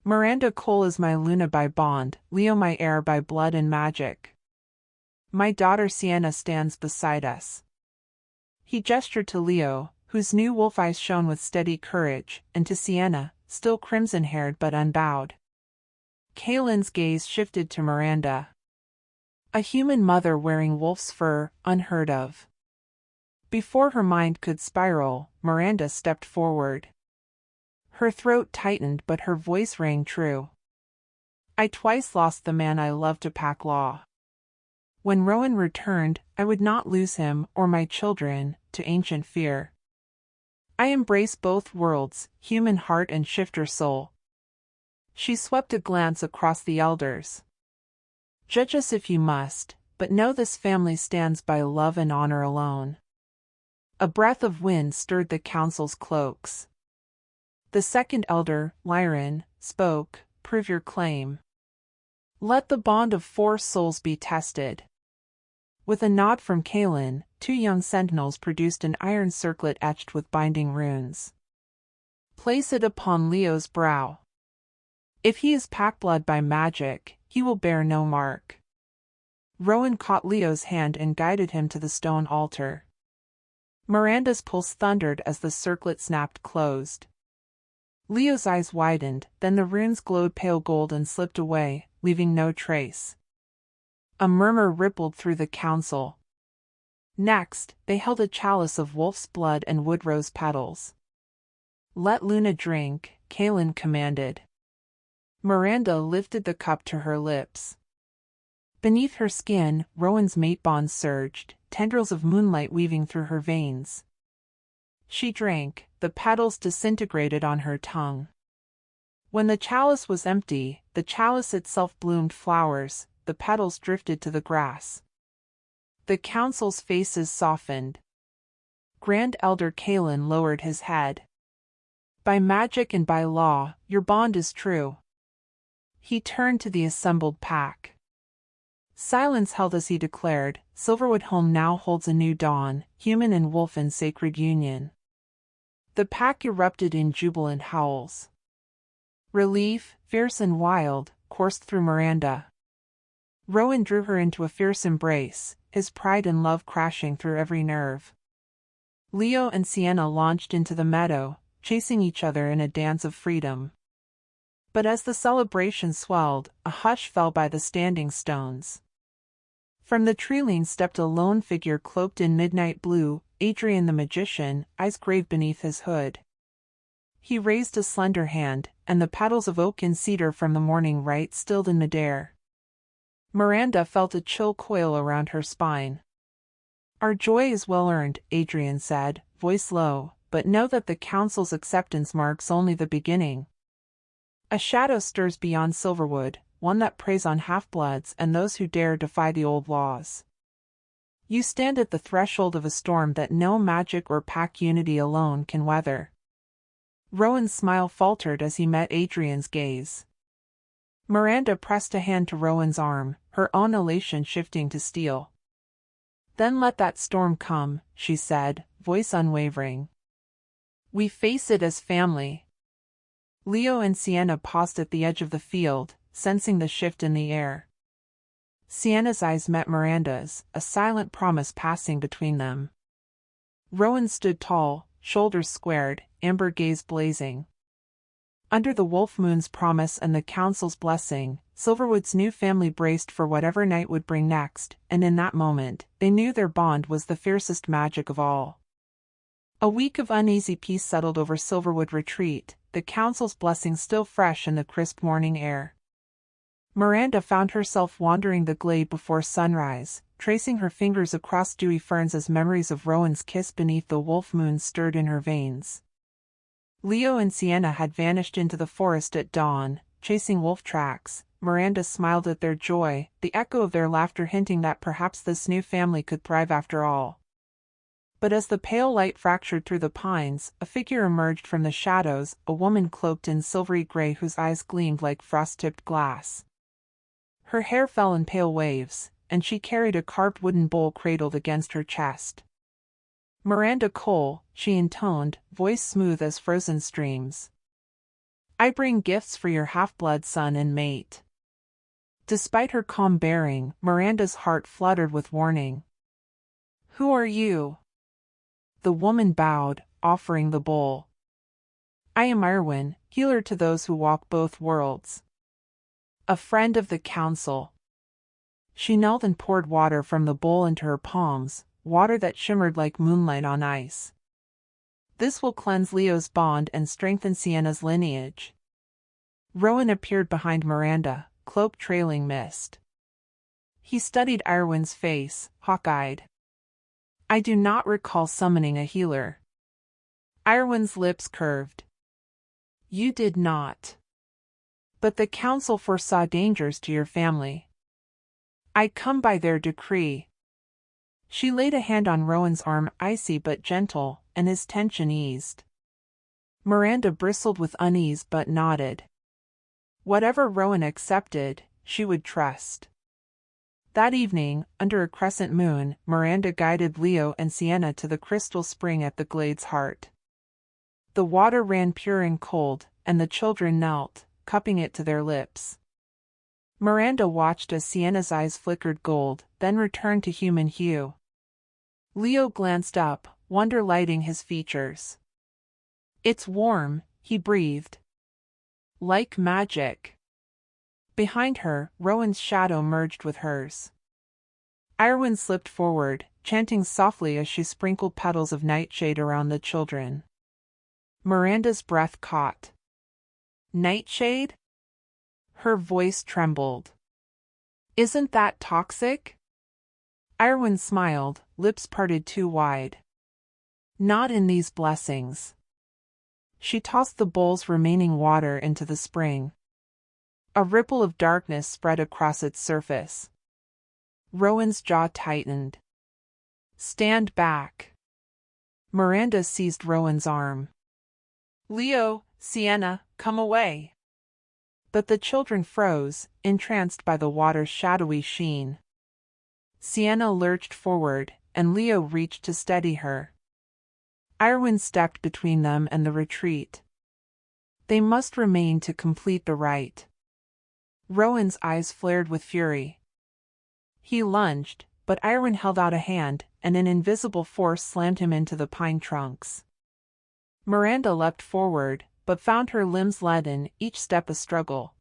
Miranda Cole is my Luna by bond, Leo my heir by blood and magic. My daughter Sienna stands beside us." He gestured to Leo, whose new wolf eyes shone with steady courage, and to Sienna, still crimson-haired but unbowed. Kaylin's gaze shifted to Miranda. A human mother wearing wolf's fur, unheard of. Before her mind could spiral, Miranda stepped forward. Her throat tightened but her voice rang true. "I twice lost the man I loved to pack law. When Rowan returned, I would not lose him, or my children, to ancient fear. I embrace both worlds, human heart and shifter soul." She swept a glance across the elders. "Judge us if you must, but know this family stands by love and honor alone." A breath of wind stirred the council's cloaks. The second elder, Lyron, spoke, "Prove your claim. Let the bond of 4 souls be tested." With a nod from Kaylin, 2 young sentinels produced an iron circlet etched with binding runes. "Place it upon Leo's brow. If he is pack-blood by magic, he will bear no mark." Rowan caught Leo's hand and guided him to the stone altar. Miranda's pulse thundered as the circlet snapped closed. Leo's eyes widened, then the runes glowed pale gold and slipped away, leaving no trace. A murmur rippled through the council. Next, they held a chalice of wolf's blood and wood rose petals. "Let Luna drink," Kaylin commanded. Miranda lifted the cup to her lips. Beneath her skin, Rowan's mate bond surged, tendrils of moonlight weaving through her veins. She drank, the petals disintegrated on her tongue. When the chalice was empty, the chalice itself bloomed flowers, the petals drifted to the grass. The council's faces softened. Grand Elder Kaylin lowered his head. "By magic and by law, your bond is true." He turned to the assembled pack. Silence held as he declared, "Silverwood Home now holds a new dawn, human and wolf in sacred union." The pack erupted in jubilant howls. Relief, fierce and wild, coursed through Miranda. Rowan drew her into a fierce embrace, his pride and love crashing through every nerve. Leo and Sienna launched into the meadow, chasing each other in a dance of freedom. But as the celebration swelled, a hush fell by the standing stones. From the treeline stepped a lone figure cloaked in midnight blue, Adrian the magician, eyes grave beneath his hood. He raised a slender hand, and the petals of oak and cedar from the morning rite stilled in midair. Miranda felt a chill coil around her spine. "Our joy is well earned," Adrian said, voice low, "but know that the council's acceptance marks only the beginning. A shadow stirs beyond Silverwood, one that preys on half-bloods and those who dare defy the old laws. You stand at the threshold of a storm that no magic or pack unity alone can weather." Rowan's smile faltered as he met Adrian's gaze. Miranda pressed a hand to Rowan's arm, her own elation shifting to steel. "Then let that storm come," she said, voice unwavering. "We face it as family." Leo and Sienna paused at the edge of the field, sensing the shift in the air. Sienna's eyes met Miranda's, a silent promise passing between them. Rowan stood tall, shoulders squared, amber gaze blazing. Under the wolf moon's promise and the council's blessing, Silverwood's new family braced for whatever night would bring next, and in that moment, they knew their bond was the fiercest magic of all. A week of uneasy peace settled over Silverwood Retreat, the council's blessing still fresh in the crisp morning air. Miranda found herself wandering the glade before sunrise, tracing her fingers across dewy ferns as memories of Rowan's kiss beneath the wolf moon stirred in her veins. Leo and Sienna had vanished into the forest at dawn, chasing wolf tracks. Miranda smiled at their joy, the echo of their laughter hinting that perhaps this new family could thrive after all. But as the pale light fractured through the pines, a figure emerged from the shadows, a woman cloaked in silvery gray whose eyes gleamed like frost-tipped glass. Her hair fell in pale waves, and she carried a carved wooden bowl cradled against her chest. "Miranda Cole," she intoned, voice smooth as frozen streams. "I bring gifts for your half-blood son and mate. Despite her calm bearing, Miranda's heart fluttered with warning. "Who are you?" The woman bowed, offering the bowl. "I am Rowan, healer to those who walk both worlds. A friend of the council." She knelt and poured water from the bowl into her palms, water that shimmered like moonlight on ice. "This will cleanse Leo's bond and strengthen Sienna's lineage." Rowan appeared behind Miranda, cloak trailing mist. He studied Rowan's face, hawk-eyed. "I do not recall summoning a healer." Rowan's lips curved. "You did not. But the council foresaw dangers to your family. I come by their decree." She laid a hand on Rowan's arm, icy but gentle, and his tension eased. Miranda bristled with unease but nodded. Whatever Rowan accepted, she would trust. That evening, under a crescent moon, Miranda guided Leo and Sienna to the crystal spring at the glade's heart. The water ran pure and cold, and the children knelt, cupping it to their lips. Miranda watched as Sienna's eyes flickered gold, then returned to human hue. Leo glanced up, wonder lighting his features. "It's warm," he breathed. "Like magic." Behind her, Rowan's shadow merged with hers. Rowan slipped forward, chanting softly as she sprinkled petals of nightshade around the children. Miranda's breath caught. "Nightshade?" Her voice trembled. "Isn't that toxic?" Rowan smiled, lips parted too wide. "Not in these blessings." She tossed the bowl's remaining water into the spring. A ripple of darkness spread across its surface. Rowan's jaw tightened. "Stand back." Miranda seized Rowan's arm. "Leo, Sienna, come away." But the children froze, entranced by the water's shadowy sheen. Sienna lurched forward, and Leo reached to steady her. Rowan stepped between them and the retreat. They must remain to complete the rite. Rowan's eyes flared with fury. He lunged, but Rowan held out a hand, and an invisible force slammed him into the pine trunks. Miranda leapt forward, but found her limbs leaden, each step a struggle.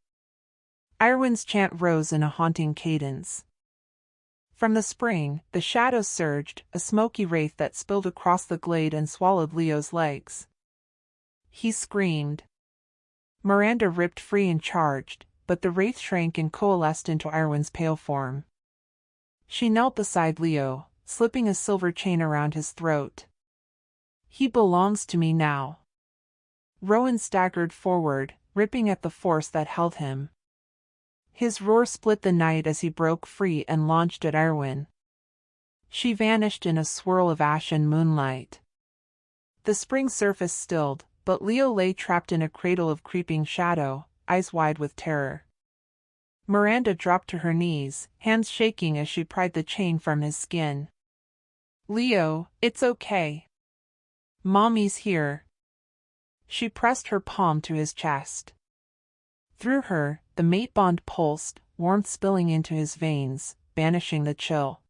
Rowan's chant rose in a haunting cadence. From the spring, the shadows surged, a smoky wraith that spilled across the glade and swallowed Leo's legs. He screamed. Miranda ripped free and charged, but the wraith shrank and coalesced into Rowan's pale form. She knelt beside Leo, slipping a silver chain around his throat. "He belongs to me now." Rowan staggered forward, ripping at the force that held him. His roar split the night as he broke free and launched at Rowan. She vanished in a swirl of ash and moonlight. The spring surface stilled, but Leo lay trapped in a cradle of creeping shadow, eyes wide with terror. Miranda dropped to her knees, hands shaking as she pried the chain from his skin. "Leo, it's okay. Mommy's here." She pressed her palm to his chest. Through her, the mate bond pulsed, warmth spilling into his veins, banishing the chill.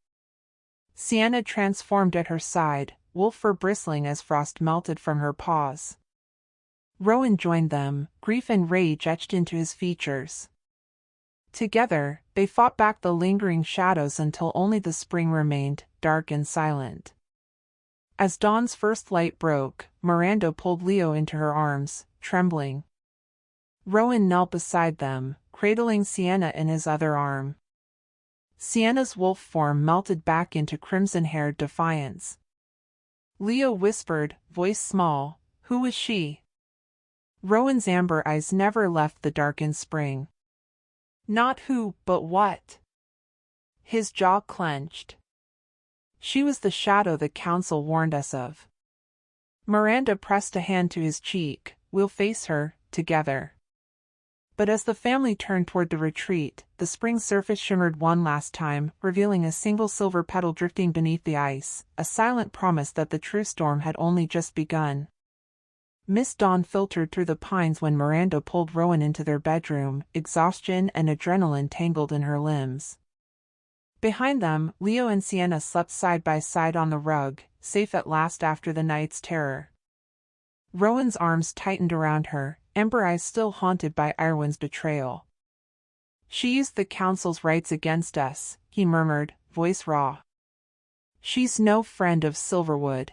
Sienna transformed at her side, wolf fur bristling as frost melted from her paws. Rowan joined them, grief and rage etched into his features. Together, they fought back the lingering shadows until only the spring remained, dark and silent. As dawn's first light broke, Miranda pulled Leo into her arms, trembling. Rowan knelt beside them, cradling Sienna in his other arm. Sienna's wolf form melted back into crimson-haired defiance. Leo whispered, voice small, "Who was she?" Rowan's amber eyes never left the darkened spring. "Not who, but what?" His jaw clenched. "She was the shadow the council warned us of." Miranda pressed a hand to his cheek. "We'll face her, together." But as the family turned toward the retreat, the spring surface shimmered one last time, revealing a single silver petal drifting beneath the ice, a silent promise that the true storm had only just begun. Mist dawn filtered through the pines when Miranda pulled Rowan into their bedroom, exhaustion and adrenaline tangled in her limbs. Behind them, Leo and Sienna slept side by side on the rug, safe at last after the night's terror. Rowan's arms tightened around her, ember eyes still haunted by Irwin's betrayal. "She used the council's rights against us," he murmured, voice raw. "She's no friend of Silverwood."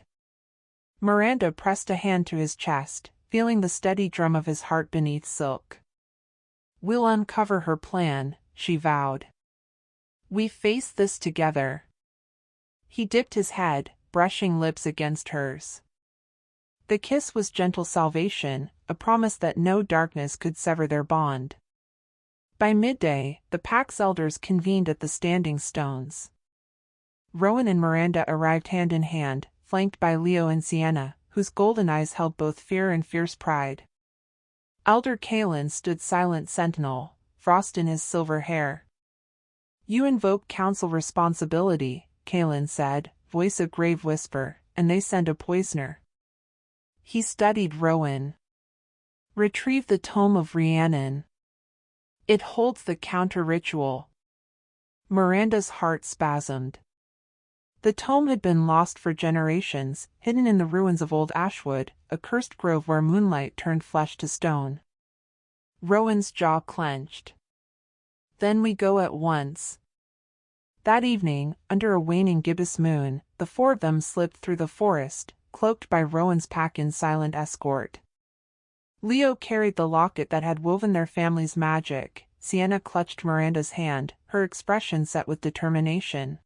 Miranda pressed a hand to his chest, feeling the steady drum of his heart beneath silk. "We'll uncover her plan," she vowed. "We face this together." He dipped his head, brushing lips against hers. The kiss was gentle salvation, a promise that no darkness could sever their bond. By midday, the pack's elders convened at the Standing Stones. Rowan and Miranda arrived hand in hand, flanked by Leo and Sienna, whose golden eyes held both fear and fierce pride. Elder Kalen stood silent sentinel, frost in his silver hair. "You invoke council responsibility," Kalen said, voice a grave whisper, "and they send a poisoner." He studied Rowan. "Retrieve the tome of Rhiannon. It holds the counter-ritual." Miranda's heart spasmed. The tome had been lost for generations, hidden in the ruins of Old Ashwood, a cursed grove where moonlight turned flesh to stone. Rowan's jaw clenched. "Then we go at once." That evening, under a waning gibbous moon, the four of them slipped through the forest, cloaked by Rowan's pack in silent escort. Leo carried the locket that had woven their family's magic. Sienna clutched Miranda's hand, her expression set with determination.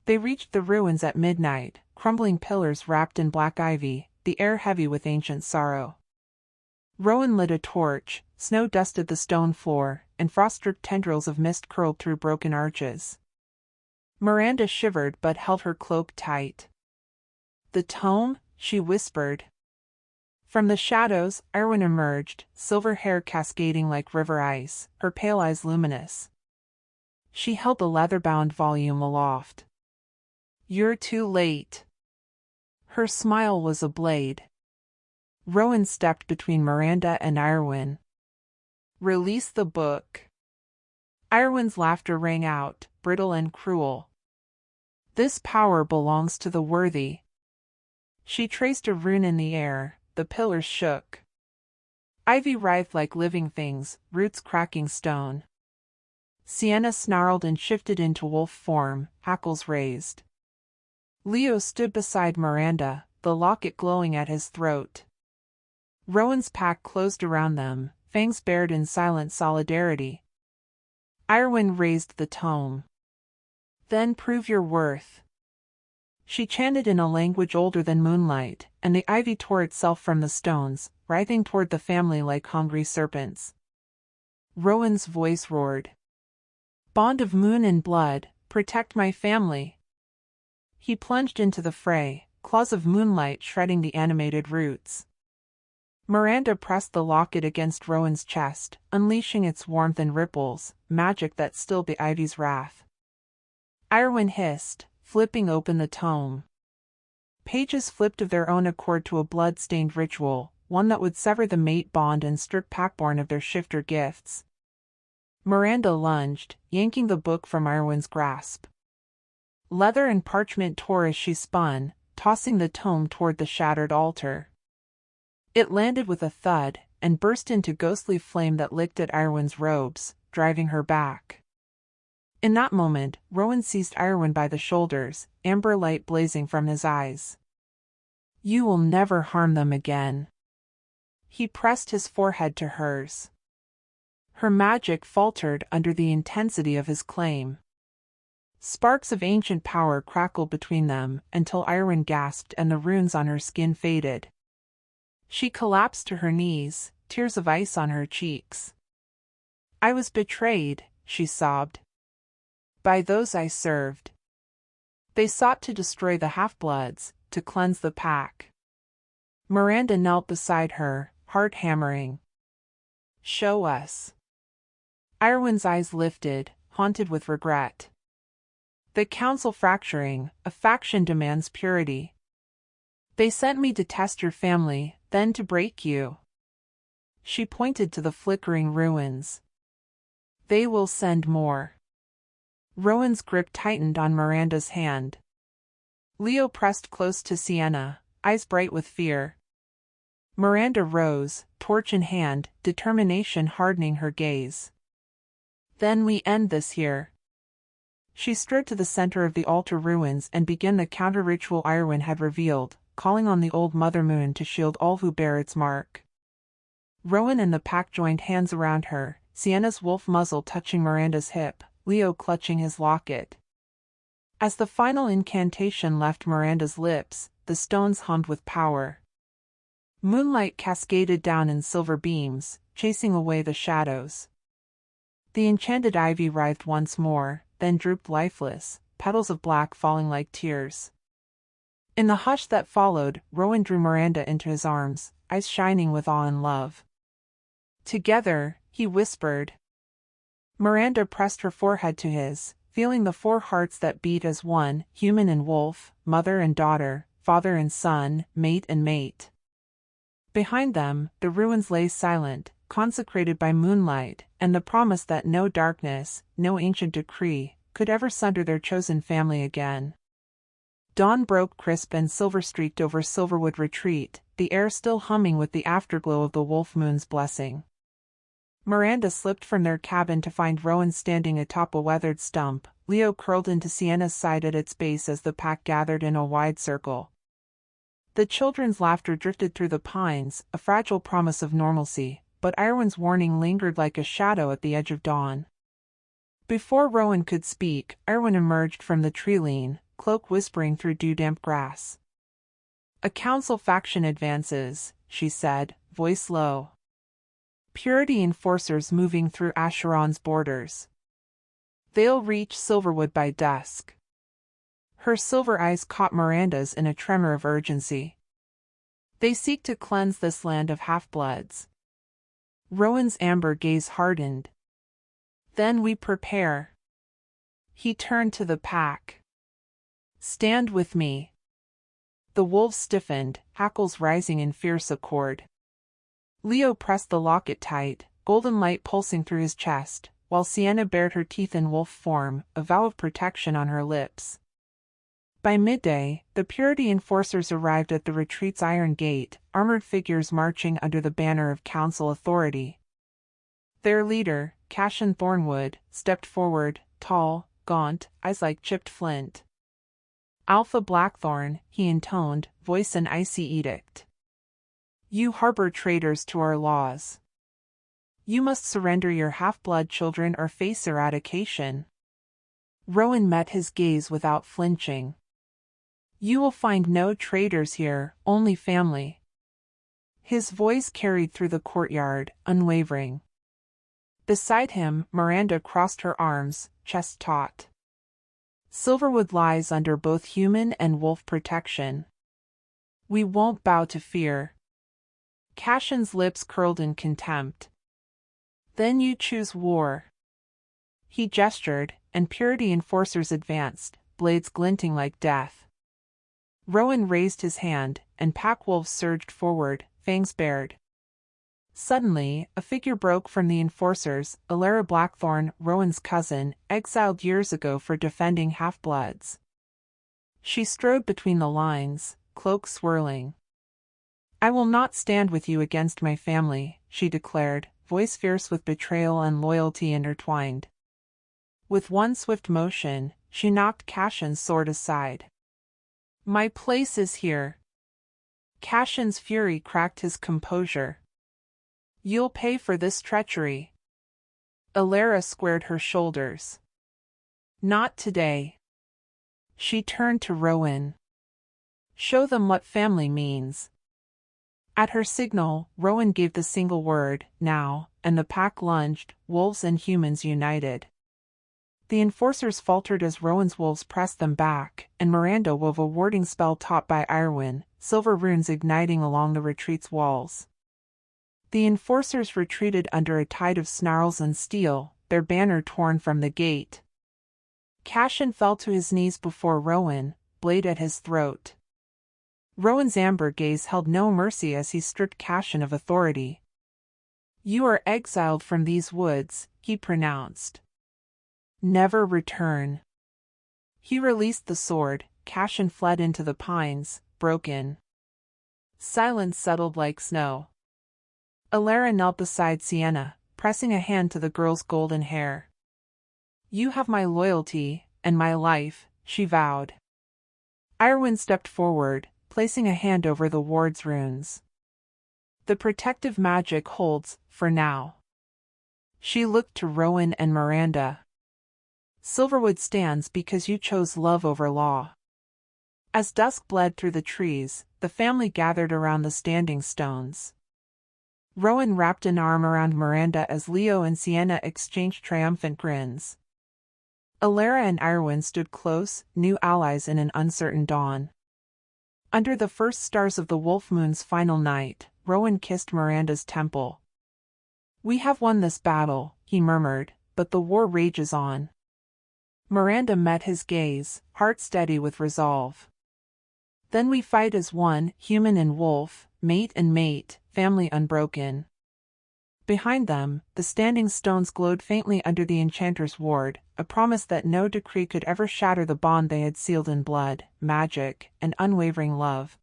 They reached the ruins at midnight, crumbling pillars wrapped in black ivy, the air heavy with ancient sorrow. Rowan lit a torch, snow dusted the stone floor, and frost-stripped tendrils of mist curled through broken arches. Miranda shivered but held her cloak tight. "The tome?" she whispered. From the shadows, Irwin emerged, silver hair cascading like river ice, her pale eyes luminous. She held the leather-bound volume aloft. "You're too late." Her smile was a blade. Rowan stepped between Miranda and Irwin. "Release the book." Irwin's laughter rang out, brittle and cruel. "This power belongs to the worthy." She traced a rune in the air, the pillars shook. Ivy writhed like living things, roots cracking stone. Sienna snarled and shifted into wolf form, hackles raised. Leo stood beside Miranda, the locket glowing at his throat. Rowan's pack closed around them, fangs bared in silent solidarity. Irwin raised the tome. "Then prove your worth." She chanted in a language older than moonlight, and the ivy tore itself from the stones, writhing toward the family like hungry serpents. Rowan's voice roared. "Bond of moon and blood, protect my family." He plunged into the fray, claws of moonlight shredding the animated roots. Miranda pressed the locket against Rowan's chest, unleashing its warmth and ripples, magic that stilled the ivy's wrath. Irwin hissed, flipping open the tome. Pages flipped of their own accord to a blood-stained ritual, one that would sever the mate bond and strip Packborn of their shifter gifts. Miranda lunged, yanking the book from Irwin's grasp. Leather and parchment tore as she spun, tossing the tome toward the shattered altar. It landed with a thud, and burst into ghostly flame that licked at Irwin's robes, driving her back. In that moment, Rowan seized Irwin by the shoulders, amber light blazing from his eyes. "You will never harm them again." He pressed his forehead to hers. Her magic faltered under the intensity of his claim. Sparks of ancient power crackled between them, until Irwin gasped and the runes on her skin faded. She collapsed to her knees, tears of ice on her cheeks. "I was betrayed," she sobbed. "By those I served. They sought to destroy the half-bloods, to cleanse the pack." Miranda knelt beside her, heart hammering. "Show us." Irwin's eyes lifted, haunted with regret. "The council fracturing, a faction demands purity. They sent me to test your family, Then to break you. She pointed to the flickering ruins. They will send more. Rowan's grip tightened on Miranda's hand. Leo pressed close to Sienna, eyes bright with fear. Miranda rose, torch in hand, determination hardening her gaze. Then we end this here. She strode to the center of the altar ruins and began the counter-ritual Irwin had revealed, calling on the old Mother Moon to shield all who bear its mark. Rowan and the pack joined hands around her, Sienna's wolf muzzle touching Miranda's hip, Leo clutching his locket. As the final incantation left Miranda's lips, the stones hummed with power. Moonlight cascaded down in silver beams, chasing away the shadows. The enchanted ivy writhed once more, then drooped lifeless, petals of black falling like tears. In the hush that followed, Rowan drew Miranda into his arms, eyes shining with awe and love. Together, he whispered. Miranda pressed her forehead to his, feeling the 4 hearts that beat as one, human and wolf, mother and daughter, father and son, mate and mate. Behind them, the ruins lay silent, consecrated by moonlight, and the promise that no darkness, no ancient decree, could ever sunder their chosen family again. Dawn broke crisp and silver-streaked over Silverwood Retreat, the air still humming with the afterglow of the wolf moon's blessing. Miranda slipped from their cabin to find Rowan standing atop a weathered stump, Leo curled into Sienna's side at its base as the pack gathered in a wide circle. The children's laughter drifted through the pines, a fragile promise of normalcy, but Irwin's warning lingered like a shadow at the edge of dawn. Before Rowan could speak, Irwin emerged from the tree-lean, cloak whispering through dew-damp grass. "A council faction advances," she said, voice low. "Purity enforcers moving through Acheron's borders. They'll reach Silverwood by dusk." Her silver eyes caught Miranda's in a tremor of urgency. "They seek to cleanse this land of half-bloods." Rowan's amber gaze hardened. "Then we prepare." He turned to the pack. "Stand with me." The wolves stiffened, hackles rising in fierce accord. Leo pressed the locket tight, golden light pulsing through his chest, while Sienna bared her teeth in wolf form, a vow of protection on her lips. By midday, the Purity enforcers arrived at the retreat's iron gate, armored figures marching under the banner of council authority. Their leader, Cashin Thornwood, stepped forward, tall, gaunt, eyes like chipped flint. "Alpha Blackthorn," he intoned, voice an icy edict. "You harbor traitors to our laws. You must surrender your half-blood children or face eradication." Rowan met his gaze without flinching. "You will find no traitors here, only family." His voice carried through the courtyard, unwavering. Beside him, Miranda crossed her arms, chest taut. "Silverwood lies under both human and wolf protection. We won't bow to fear." Cashin's lips curled in contempt. "Then you choose war." He gestured, and Purity enforcers advanced, blades glinting like death. Rowan raised his hand, and pack wolves surged forward, fangs bared. Suddenly, a figure broke from the enforcers, Miranda Blackthorn, Rowan's cousin, exiled years ago for defending half-bloods. She strode between the lines, cloak swirling. "I will not stand with you against my family," she declared, voice fierce with betrayal and loyalty intertwined. With one swift motion, she knocked Cashin's sword aside. "My place is here." Cashin's fury cracked his composure. "You'll pay for this treachery." Alara squared her shoulders. "Not today." She turned to Rowan. "Show them what family means." At her signal, Rowan gave the single word, "now," and the pack lunged, wolves and humans united. The enforcers faltered as Rowan's wolves pressed them back, and Miranda wove a warding spell taught by Irwin, silver runes igniting along the retreat's walls. The enforcers retreated under a tide of snarls and steel, their banner torn from the gate. Cashin fell to his knees before Rowan, blade at his throat. Rowan's amber gaze held no mercy as he stripped Cashin of authority. "You are exiled from these woods," he pronounced. "Never return." He released the sword. Cashin fled into the pines, broken. Silence settled like snow. Alara knelt beside Sienna, pressing a hand to the girl's golden hair. "You have my loyalty, and my life," she vowed. Irwin stepped forward, placing a hand over the ward's runes. "The protective magic holds, for now." She looked to Rowan and Miranda. "Silverwood stands because you chose love over law." As dusk bled through the trees, the family gathered around the standing stones. Rowan wrapped an arm around Miranda as Leo and Sienna exchanged triumphant grins. Alara and Irwin stood close, new allies in an uncertain dawn. Under the first stars of the wolf moon's final night, Rowan kissed Miranda's temple. "We have won this battle," he murmured, "but the war rages on." Miranda met his gaze, heart steady with resolve. "Then we fight as one, human and wolf, mate and mate, family unbroken." Behind them, the standing stones glowed faintly under the enchanter's ward, a promise that no decree could ever shatter the bond they had sealed in blood, magic, and unwavering love.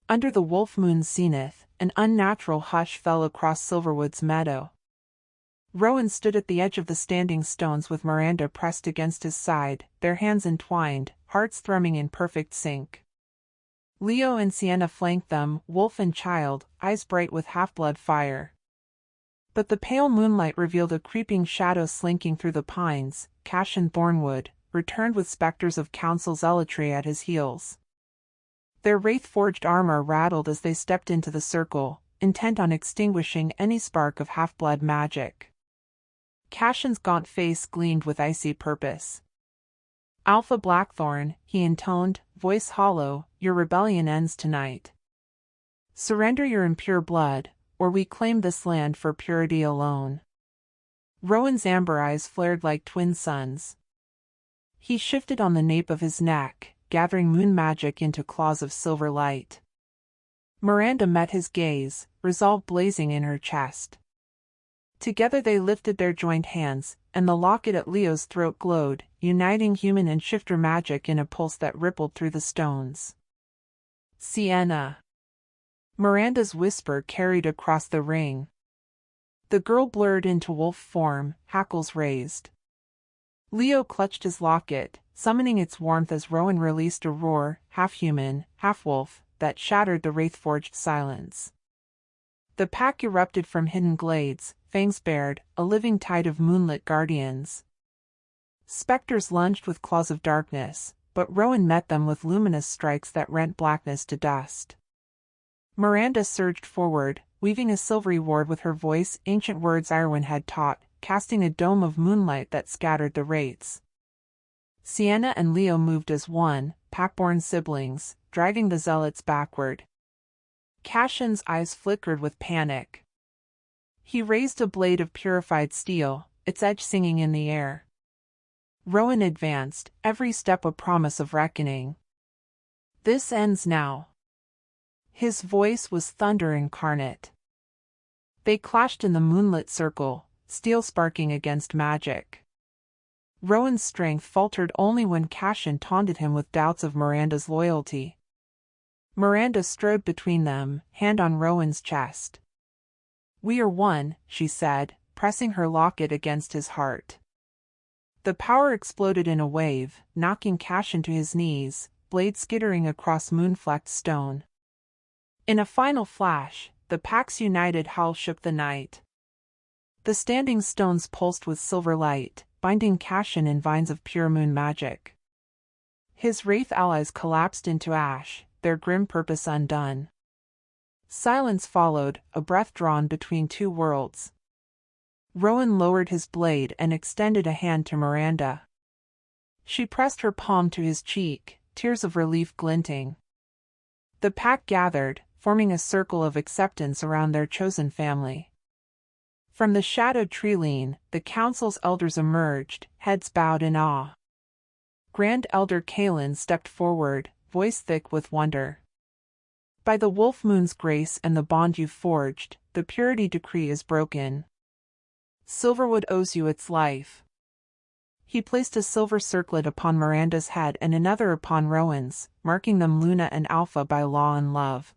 Under the wolf moon's zenith, an unnatural hush fell across Silverwood's meadow. Rowan stood at the edge of the standing stones with Miranda pressed against his side, their hands entwined, hearts thrumming in perfect sync. Leo and Sienna flanked them, wolf and child, eyes bright with half-blood fire. But the pale moonlight revealed a creeping shadow slinking through the pines. Cashin Thornwood returned with specters of council zealotry at his heels. Their wraith-forged armor rattled as they stepped into the circle, intent on extinguishing any spark of half-blood magic. Cashin's gaunt face gleamed with icy purpose. "Alpha Blackthorn," he intoned, voice hollow, "your rebellion ends tonight. Surrender your impure blood, or we claim this land for purity alone." Rowan's amber eyes flared like twin suns. He shifted on the nape of his neck, gathering moon magic into claws of silver light. Miranda met his gaze, resolve blazing in her chest. Together they lifted their joined hands, and the locket at Leo's throat glowed, uniting human and shifter magic in a pulse that rippled through the stones. "Sienna." Miranda's whisper carried across the ring. The girl blurred into wolf form, hackles raised. Leo clutched his locket, summoning its warmth as Rowan released a roar, half-human, half-wolf, that shattered the wraith-forged silence. The pack erupted from hidden glades, fangs bared, a living tide of moonlit guardians. Specters lunged with claws of darkness, but Rowan met them with luminous strikes that rent blackness to dust. Miranda surged forward, weaving a silvery ward with her voice, ancient words Irwin had taught, casting a dome of moonlight that scattered the wraiths. Sienna and Leo moved as one, pack-born siblings, driving the zealots backward. Cashin's eyes flickered with panic. He raised a blade of purified steel, its edge singing in the air. Rowan advanced, every step a promise of reckoning. "This ends now." His voice was thunder incarnate. They clashed in the moonlit circle, steel sparking against magic. Rowan's strength faltered only when Cashin taunted him with doubts of Miranda's loyalty. Miranda strode between them, hand on Rowan's chest. "We are one," she said, pressing her locket against his heart. The power exploded in a wave, knocking Cashin to his knees, blade skittering across moon-flecked stone. In a final flash, the pack's united howl shook the night. The standing stones pulsed with silver light, binding Cashin in vines of pure moon magic. His wraith allies collapsed into ash, their grim purpose undone. Silence followed, a breath drawn between two worlds. Rowan lowered his blade and extended a hand to Miranda. She pressed her palm to his cheek, tears of relief glinting. The pack gathered, forming a circle of acceptance around their chosen family. From the shadowed tree-line, the council's elders emerged, heads bowed in awe. Grand Elder Kalen stepped forward, voice thick with wonder. By the wolf moon's grace and the bond you've forged, the purity decree is broken. Silverwood owes you its life. He placed a silver circlet upon Miranda's head and another upon Rowan's, marking them Luna and Alpha by law and love.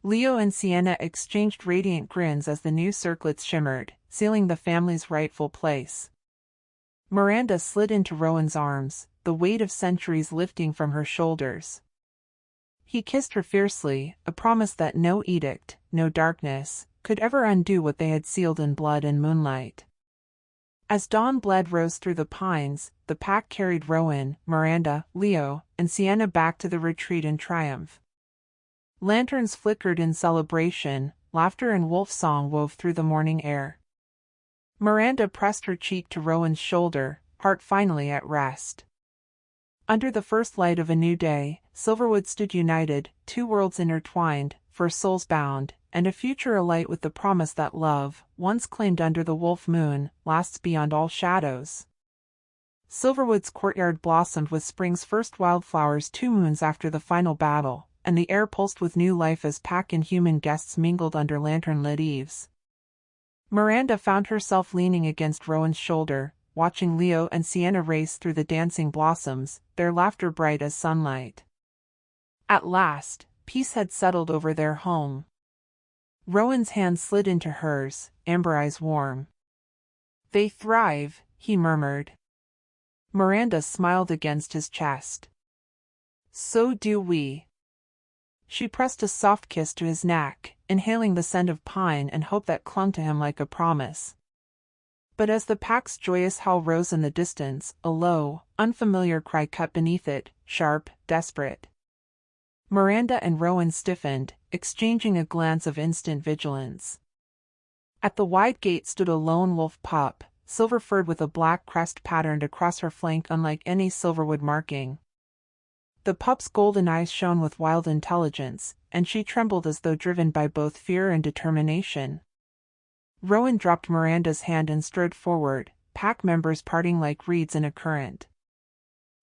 Leo and Sienna exchanged radiant grins as the new circlets shimmered, sealing the family's rightful place. Miranda slid into Rowan's arms, the weight of centuries lifting from her shoulders. He kissed her fiercely, a promise that no edict, no darkness, could ever undo what they had sealed in blood and moonlight. As dawn bled rose through the pines, the pack carried Rowan, Miranda, Leo, and Sienna back to the retreat in triumph. Lanterns flickered in celebration, laughter and wolf song wove through the morning air. Miranda pressed her cheek to Rowan's shoulder, heart finally at rest. Under the first light of a new day, Silverwood stood united, two worlds intertwined, for souls bound, and a future alight with the promise that love, once claimed under the wolf moon, lasts beyond all shadows. Silverwood's courtyard blossomed with spring's first wildflowers 2 moons after the final battle, and the air pulsed with new life as pack and human guests mingled under lantern-lit eaves. Miranda found herself leaning against Rowan's shoulder, watching Leo and Sienna race through the dancing blossoms, their laughter bright as sunlight. At last, peace had settled over their home. Rowan's hand slid into hers, amber eyes warm. "They thrive," he murmured. Miranda smiled against his chest. "So do we." She pressed a soft kiss to his neck, inhaling the scent of pine and hope that clung to him like a promise. But as the pack's joyous howl rose in the distance, a low, unfamiliar cry cut beneath it, sharp, desperate. Miranda and Rowan stiffened, exchanging a glance of instant vigilance. At the wide gate stood a lone wolf pup, silver-furred with a black crest patterned across her flank unlike any Silverwood marking. The pup's golden eyes shone with wild intelligence, and she trembled as though driven by both fear and determination. Rowan dropped Miranda's hand and strode forward, pack members parting like reeds in a current.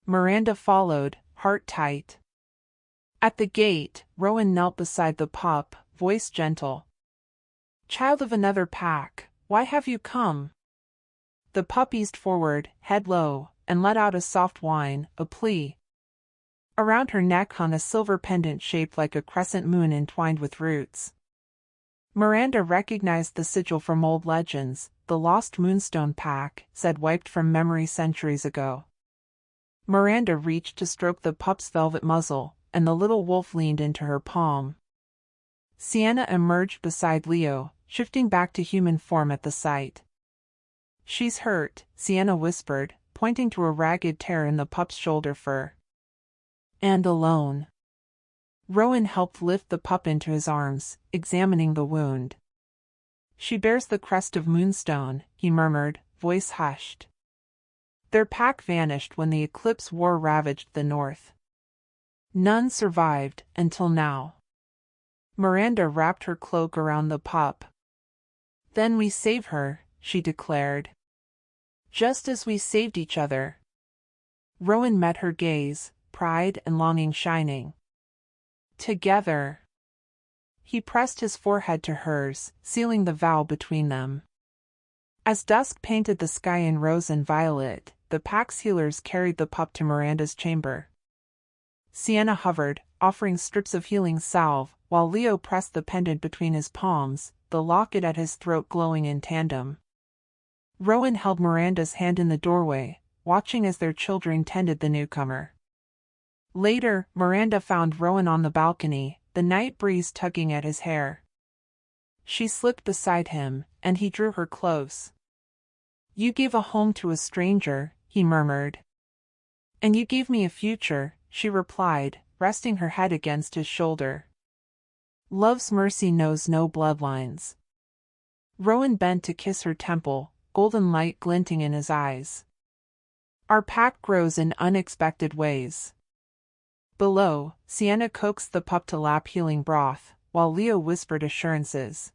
Miranda followed, heart tight. At the gate, Rowan knelt beside the pup, voice gentle. "Child of another pack, why have you come?" The pup eased forward, head low, and let out a soft whine, a plea. Around her neck hung a silver pendant shaped like a crescent moon entwined with roots. Miranda recognized the sigil from old legends, the lost moonstone pack, said wiped from memory centuries ago. Miranda reached to stroke the pup's velvet muzzle, and the little wolf leaned into her palm. Sienna emerged beside Leo, shifting back to human form at the sight. "She's hurt," Sienna whispered, pointing to a ragged tear in the pup's shoulder fur. "And alone." Rowan helped lift the pup into his arms, examining the wound. "She bears the crest of Moonstone," he murmured, voice hushed. Their pack vanished when the eclipse war ravaged the north. None survived, until now. Miranda wrapped her cloak around the pup. "Then we save her," she declared. "Just as we saved each other." Rowan met her gaze, pride and longing shining. "Together." He pressed his forehead to hers, sealing the vow between them. As dusk painted the sky in rose and violet, the pack's healers carried the pup to Miranda's chamber. Sienna hovered, offering strips of healing salve, while Leo pressed the pendant between his palms, the locket at his throat glowing in tandem. Rowan held Miranda's hand in the doorway, watching as their children tended the newcomer. Later, Miranda found Rowan on the balcony, the night breeze tugging at his hair. She slipped beside him, and he drew her close. "You gave a home to a stranger," he murmured. "And you gave me a future," she replied, resting her head against his shoulder. "Love's mercy knows no bloodlines." Rowan bent to kiss her temple, golden light glinting in his eyes. "Our pack grows in unexpected ways." Below, Sienna coaxed the pup to lap healing broth, while Leo whispered assurances.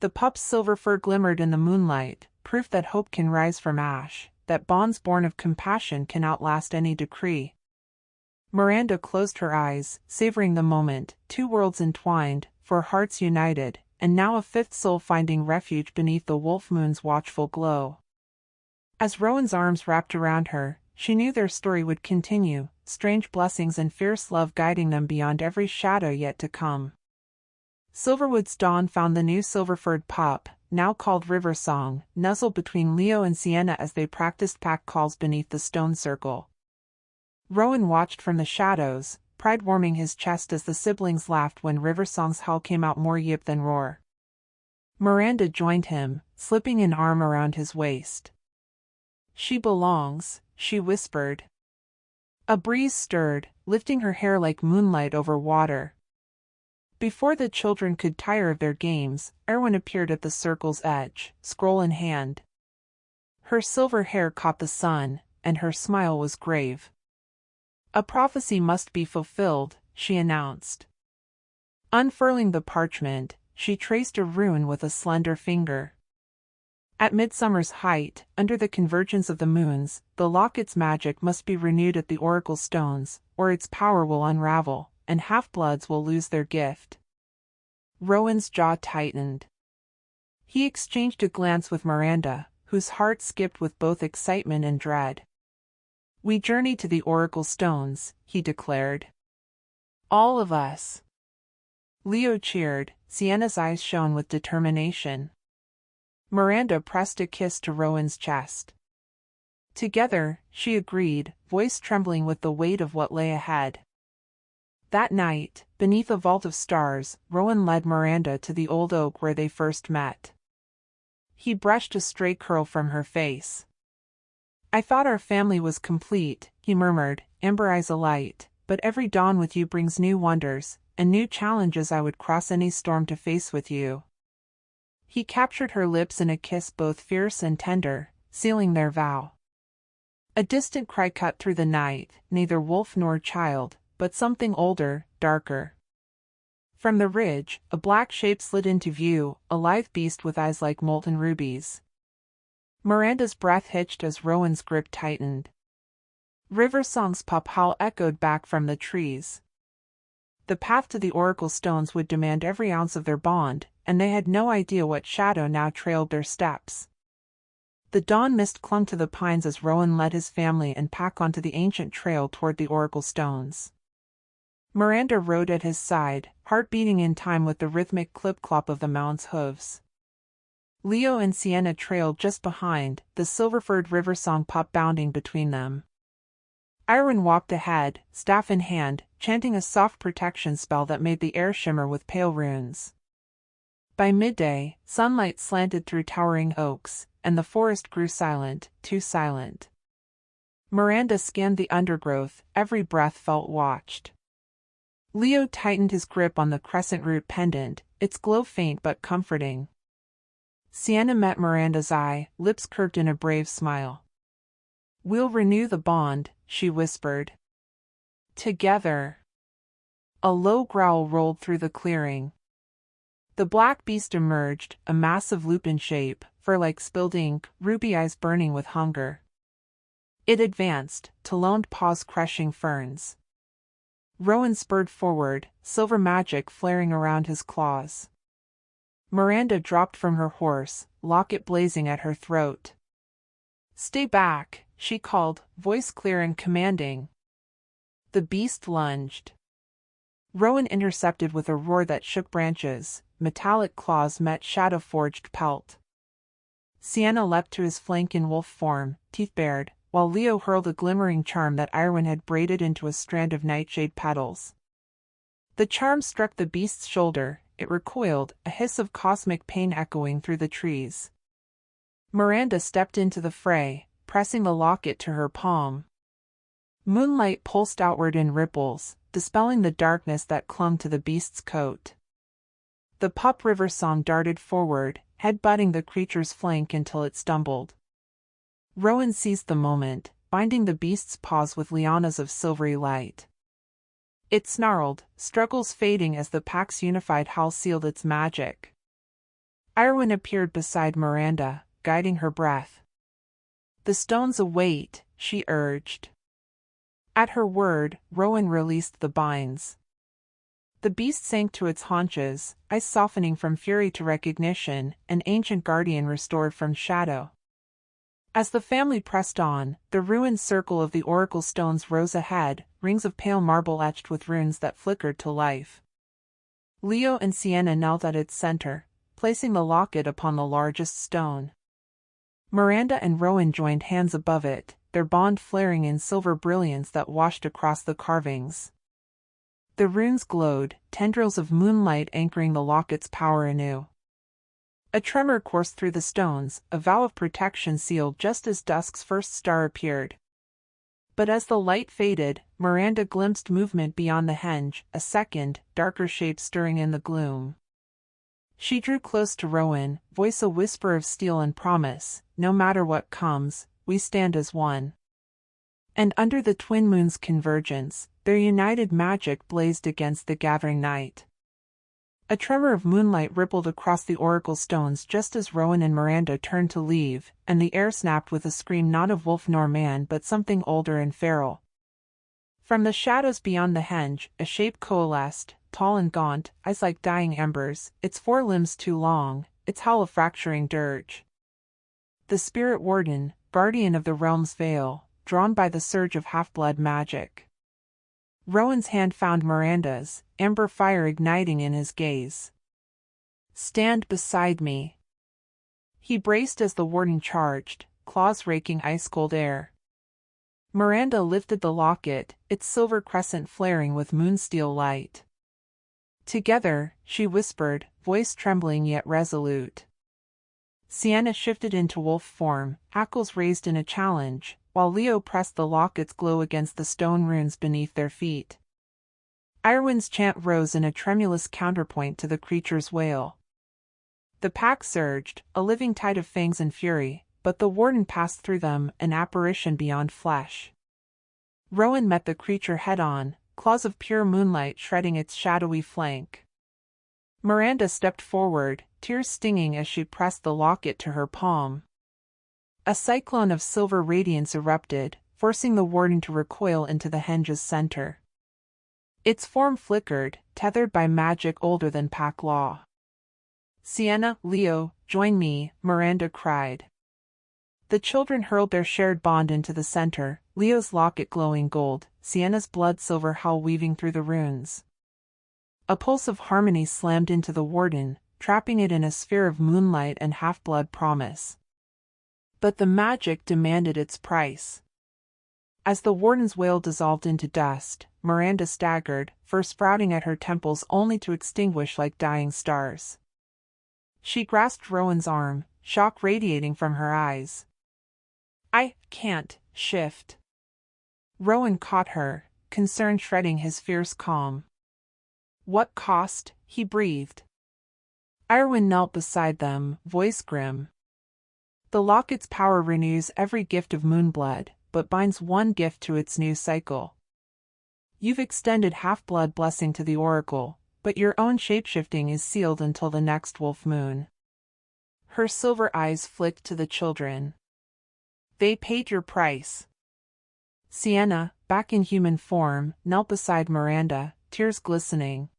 The pup's silver fur glimmered in the moonlight, proof that hope can rise from ash, that bonds born of compassion can outlast any decree. Miranda closed her eyes, savoring the moment, 2 worlds entwined, 4 hearts united, and now a 5th soul finding refuge beneath the wolf moon's watchful glow. As Rowan's arms wrapped around her, she knew their story would continue, strange blessings and fierce love guiding them beyond every shadow yet to come. Silverwood's dawn found the new silver-furred pup, now called River Song, nuzzled between Leo and Sienna as they practiced pack calls beneath the stone circle. Rowan watched from the shadows, pride warming his chest as the siblings laughed when River Song's howl came out more yip than roar. Miranda joined him, slipping an arm around his waist. "She belongs," she whispered. A breeze stirred, lifting her hair like moonlight over water. Before the children could tire of their games, Erwin appeared at the circle's edge, scroll in hand. Her silver hair caught the sun, and her smile was grave. "A prophecy must be fulfilled," she announced. Unfurling the parchment, she traced a rune with a slender finger. At midsummer's height, under the convergence of the moons, the locket's magic must be renewed at the oracle stones, or its power will unravel, and half-bloods will lose their gift. Rowan's jaw tightened. He exchanged a glance with Miranda, whose heart skipped with both excitement and dread. "We journey to the oracle stones," he declared. "All of us." Leo cheered, Sienna's eyes shone with determination. Miranda pressed a kiss to Rowan's chest. Together, she agreed, voice trembling with the weight of what lay ahead. That night, beneath a vault of stars, Rowan led Miranda to the old oak where they first met. He brushed a stray curl from her face. "I thought our family was complete," he murmured, amber eyes alight, "but every dawn with you brings new wonders, and new challenges. I would cross any storm to face with you." He captured her lips in a kiss both fierce and tender, sealing their vow. A distant cry cut through the night, neither wolf nor child, but something older, darker. From the ridge, a black shape slid into view, a lithe beast with eyes like molten rubies. Miranda's breath hitched as Rowan's grip tightened. River Song's pup howl echoed back from the trees. The path to the oracle stones would demand every ounce of their bond, and they had no idea what shadow now trailed their steps. The dawn mist clung to the pines as Rowan led his family and pack onto the ancient trail toward the oracle stones. Miranda rode at his side, heart beating in time with the rhythmic clip-clop of the mount's hooves. Leo and Sienna trailed just behind, the silver-furred River Song pup bounding between them. Irwin walked ahead, staff in hand, chanting a soft protection spell that made the air shimmer with pale runes. By midday, sunlight slanted through towering oaks, and the forest grew silent, too silent. Miranda scanned the undergrowth, every breath felt watched. Leo tightened his grip on the crescent root pendant, its glow faint but comforting. Sienna met Miranda's eye, lips curved in a brave smile. "We'll renew the bond," she whispered. "Together." A low growl rolled through the clearing. The black beast emerged, a massive lupin shape, fur like spilled ink, ruby eyes burning with hunger. It advanced, taloned paws crushing ferns. Rowan spurred forward, silver magic flaring around his claws. Miranda dropped from her horse, locket blazing at her throat. "Stay back," she called, voice clear and commanding. The beast lunged. Rowan intercepted with a roar that shook branches, metallic claws met shadow-forged pelt. Sienna leapt to his flank in wolf form, teeth bared, while Leo hurled a glimmering charm that Irwin had braided into a strand of nightshade petals. The charm struck the beast's shoulder, it recoiled, a hiss of cosmic pain echoing through the trees. Miranda stepped into the fray, pressing the locket to her palm. Moonlight pulsed outward in ripples, dispelling the darkness that clung to the beast's coat. The pup River Song darted forward, head-butting the creature's flank until it stumbled. Rowan seized the moment, binding the beast's paws with lianas of silvery light. It snarled, struggles fading as the pack's unified howl sealed its magic. Irwin appeared beside Miranda, guiding her breath. "The stones await," she urged. At her word, Rowan released the binds. The beast sank to its haunches, eyes softening from fury to recognition, an ancient guardian restored from shadow. As the family pressed on, the ruined circle of the oracle stones rose ahead, rings of pale marble etched with runes that flickered to life. Leo and Sienna knelt at its center, placing the locket upon the largest stone. Miranda and Rowan joined hands above it, their bond flaring in silver brilliance that washed across the carvings. The runes glowed, tendrils of moonlight anchoring the locket's power anew. A tremor coursed through the stones, a vow of protection sealed just as dusk's first star appeared. But as the light faded, Miranda glimpsed movement beyond the henge, a second, darker shape stirring in the gloom. She drew close to Rowan, voice a whisper of steel and promise, no matter what comes, we stand as one. And under the twin moons' convergence, their united magic blazed against the gathering night. A tremor of moonlight rippled across the oracle stones just as Rowan and Miranda turned to leave, and the air snapped with a scream not of wolf nor man but something older and feral. From the shadows beyond the henge, a shape coalesced, tall and gaunt, eyes like dying embers, its forelimbs too long, its howl a fracturing dirge. The spirit warden, guardian of the realm's veil, drawn by the surge of half-blood magic. Rowan's hand found Miranda's, amber fire igniting in his gaze. "Stand beside me." He braced as the warden charged, claws raking ice-cold air. Miranda lifted the locket, its silver crescent flaring with moonsteel light. Together, she whispered, voice trembling yet resolute. Sienna shifted into wolf form, hackles raised in a challenge, while Leo pressed the locket's glow against the stone runes beneath their feet. Irwin's chant rose in a tremulous counterpoint to the creature's wail. The pack surged, a living tide of fangs and fury, but the warden passed through them, an apparition beyond flesh. Rowan met the creature head-on, claws of pure moonlight shredding its shadowy flank. Miranda stepped forward, tears stinging as she pressed the locket to her palm. A cyclone of silver radiance erupted, forcing the warden to recoil into the henge's center. Its form flickered, tethered by magic older than pack law. "Sienna, Leo, join me," Miranda cried. The children hurled their shared bond into the center, Leo's locket glowing gold, Sienna's blood-silver howl weaving through the runes. A pulse of harmony slammed into the warden, trapping it in a sphere of moonlight and half-blood promise. But the magic demanded its price. As the warden's wail dissolved into dust, Miranda staggered, fur sprouting at her temples only to extinguish like dying stars. She grasped Rowan's arm, shock radiating from her eyes. "I can't shift." Rowan caught her, concern shredding his fierce calm. "What cost?" he breathed. Irwin knelt beside them, voice grim. "The locket's power renews every gift of moonblood, but binds one gift to its new cycle. You've extended half-blood blessing to the oracle, but your own shapeshifting is sealed until the next wolf moon." Her silver eyes flicked to the children. "They paid your price." Sienna, back in human form, knelt beside Miranda, tears glistening.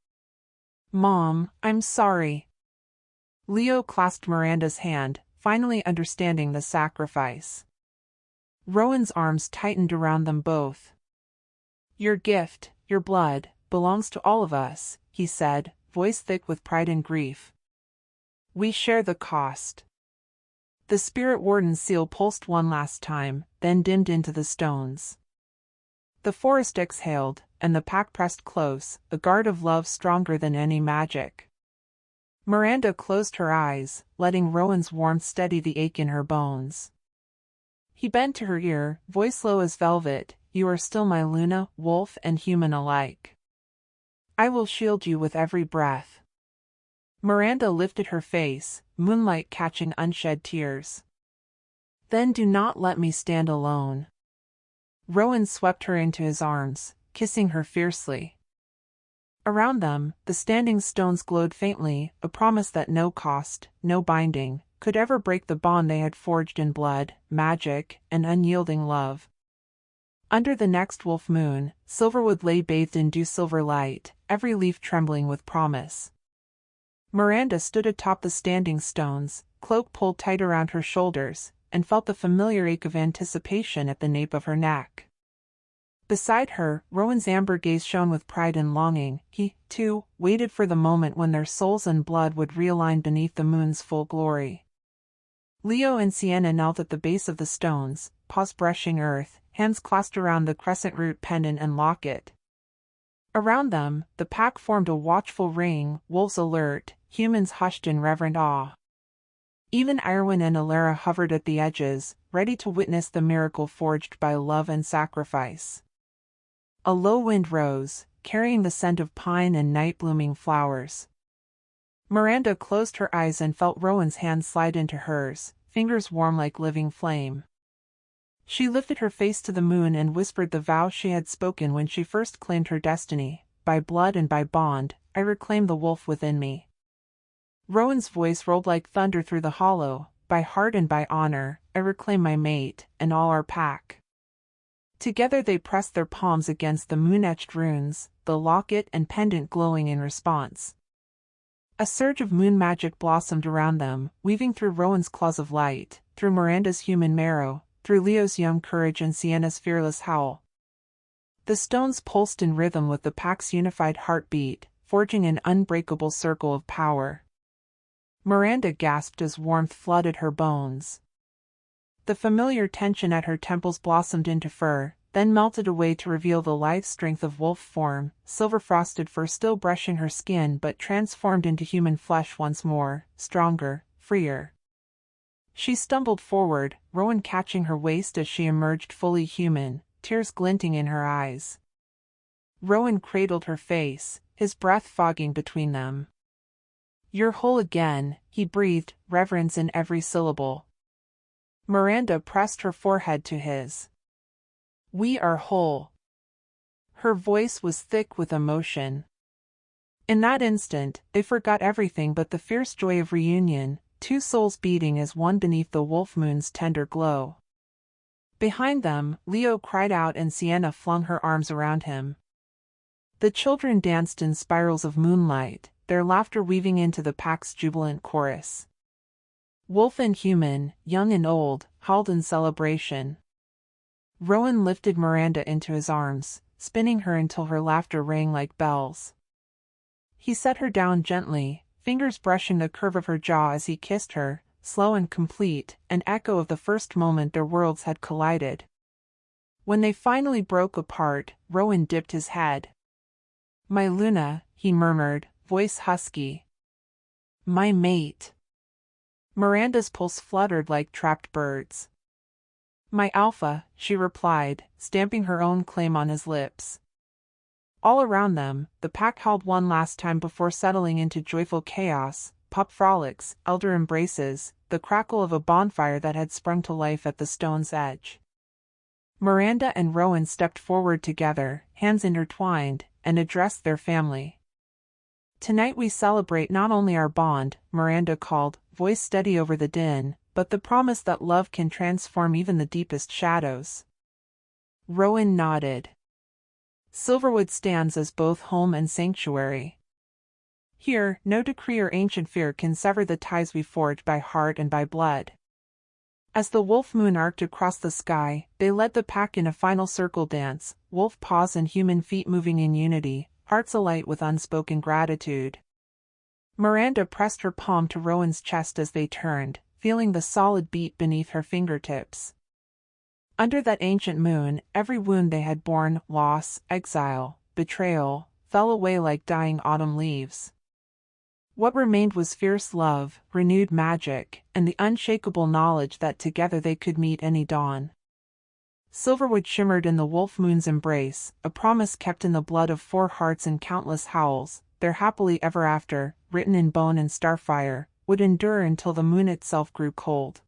"Mom, I'm sorry." Leo clasped Miranda's hand, finally understanding the sacrifice. Rowan's arms tightened around them both. "Your gift, your blood, belongs to all of us," he said, voice thick with pride and grief. "We share the cost." The spirit warden's seal pulsed one last time, then dimmed into the stones. The forest exhaled, and the pack pressed close, a guard of love stronger than any magic. Miranda closed her eyes, letting Rowan's warmth steady the ache in her bones. He bent to her ear, voice low as velvet, "You are still my Luna, wolf and human alike. I will shield you with every breath." Miranda lifted her face, moonlight catching unshed tears. "Then do not let me stand alone." Rowan swept her into his arms, kissing her fiercely. Around them, the standing stones glowed faintly, a promise that no cost, no binding, could ever break the bond they had forged in blood, magic, and unyielding love. Under the next wolf moon, Silverwood lay bathed in dew-silver light, every leaf trembling with promise. Miranda stood atop the standing stones, cloak pulled tight around her shoulders, and felt the familiar ache of anticipation at the nape of her neck. Beside her, Rowan's amber gaze shone with pride and longing. He, too, waited for the moment when their souls and blood would realign beneath the moon's full glory. Leo and Sienna knelt at the base of the stones, paws brushing earth, hands clasped around the crescent root pendant and locket. Around them, the pack formed a watchful ring, wolves alert, humans hushed in reverent awe. Even Irwin and Alara hovered at the edges, ready to witness the miracle forged by love and sacrifice. A low wind rose, carrying the scent of pine and night-blooming flowers. Miranda closed her eyes and felt Rowan's hand slide into hers, fingers warm like living flame. She lifted her face to the moon and whispered the vow she had spoken when she first claimed her destiny. By blood and by bond, I reclaim the wolf within me. Rowan's voice rolled like thunder through the hollow. By heart and by honor, I reclaim my mate, and all our pack. Together they pressed their palms against the moon-etched runes, the locket and pendant glowing in response. A surge of moon magic blossomed around them, weaving through Rowan's claws of light, through Miranda's human marrow, through Leo's young courage and Sienna's fearless howl. The stones pulsed in rhythm with the pack's unified heartbeat, forging an unbreakable circle of power. Miranda gasped as warmth flooded her bones. The familiar tension at her temples blossomed into fur, then melted away to reveal the lithe strength of wolf form, silver-frosted fur still brushing her skin but transformed into human flesh once more, stronger, freer. She stumbled forward, Rowan catching her waist as she emerged fully human, tears glinting in her eyes. Rowan cradled her face, his breath fogging between them. "You're whole again," he breathed, reverence in every syllable. Miranda pressed her forehead to his. "We are whole." Her voice was thick with emotion. In that instant, they forgot everything but the fierce joy of reunion, two souls beating as one beneath the wolf moon's tender glow. Behind them, Leo cried out and Sienna flung her arms around him. The children danced in spirals of moonlight, their laughter weaving into the pack's jubilant chorus. Wolf and human, young and old, howled in celebration. Rowan lifted Miranda into his arms, spinning her until her laughter rang like bells. He set her down gently, fingers brushing the curve of her jaw as he kissed her, slow and complete, an echo of the first moment their worlds had collided. When they finally broke apart, Rowan dipped his head. "My Luna," he murmured, voice husky. "My mate." Miranda's pulse fluttered like trapped birds. "My Alpha," she replied, stamping her own claim on his lips. All around them, the pack howled one last time before settling into joyful chaos, pup frolics, elder embraces, the crackle of a bonfire that had sprung to life at the stone's edge. Miranda and Rowan stepped forward together, hands intertwined, and addressed their family. "Tonight we celebrate not only our bond," Miranda called, voice steady over the din, "but the promise that love can transform even the deepest shadows." Rowan nodded. "Silverwood stands as both home and sanctuary. Here, no decree or ancient fear can sever the ties we forged by heart and by blood." As the wolf moon arced across the sky, they led the pack in a final circle dance, wolf paws and human feet moving in unity, hearts alight with unspoken gratitude. Miranda pressed her palm to Rowan's chest as they turned, feeling the solid beat beneath her fingertips. Under that ancient moon, every wound they had borne, loss, exile, betrayal, fell away like dying autumn leaves. What remained was fierce love, renewed magic, and the unshakable knowledge that together they could meet any dawn. Silverwood shimmered in the wolf moon's embrace, a promise kept in the blood of 4 hearts and countless howls. Their happily ever after, written in bone and starfire, would endure until the moon itself grew cold.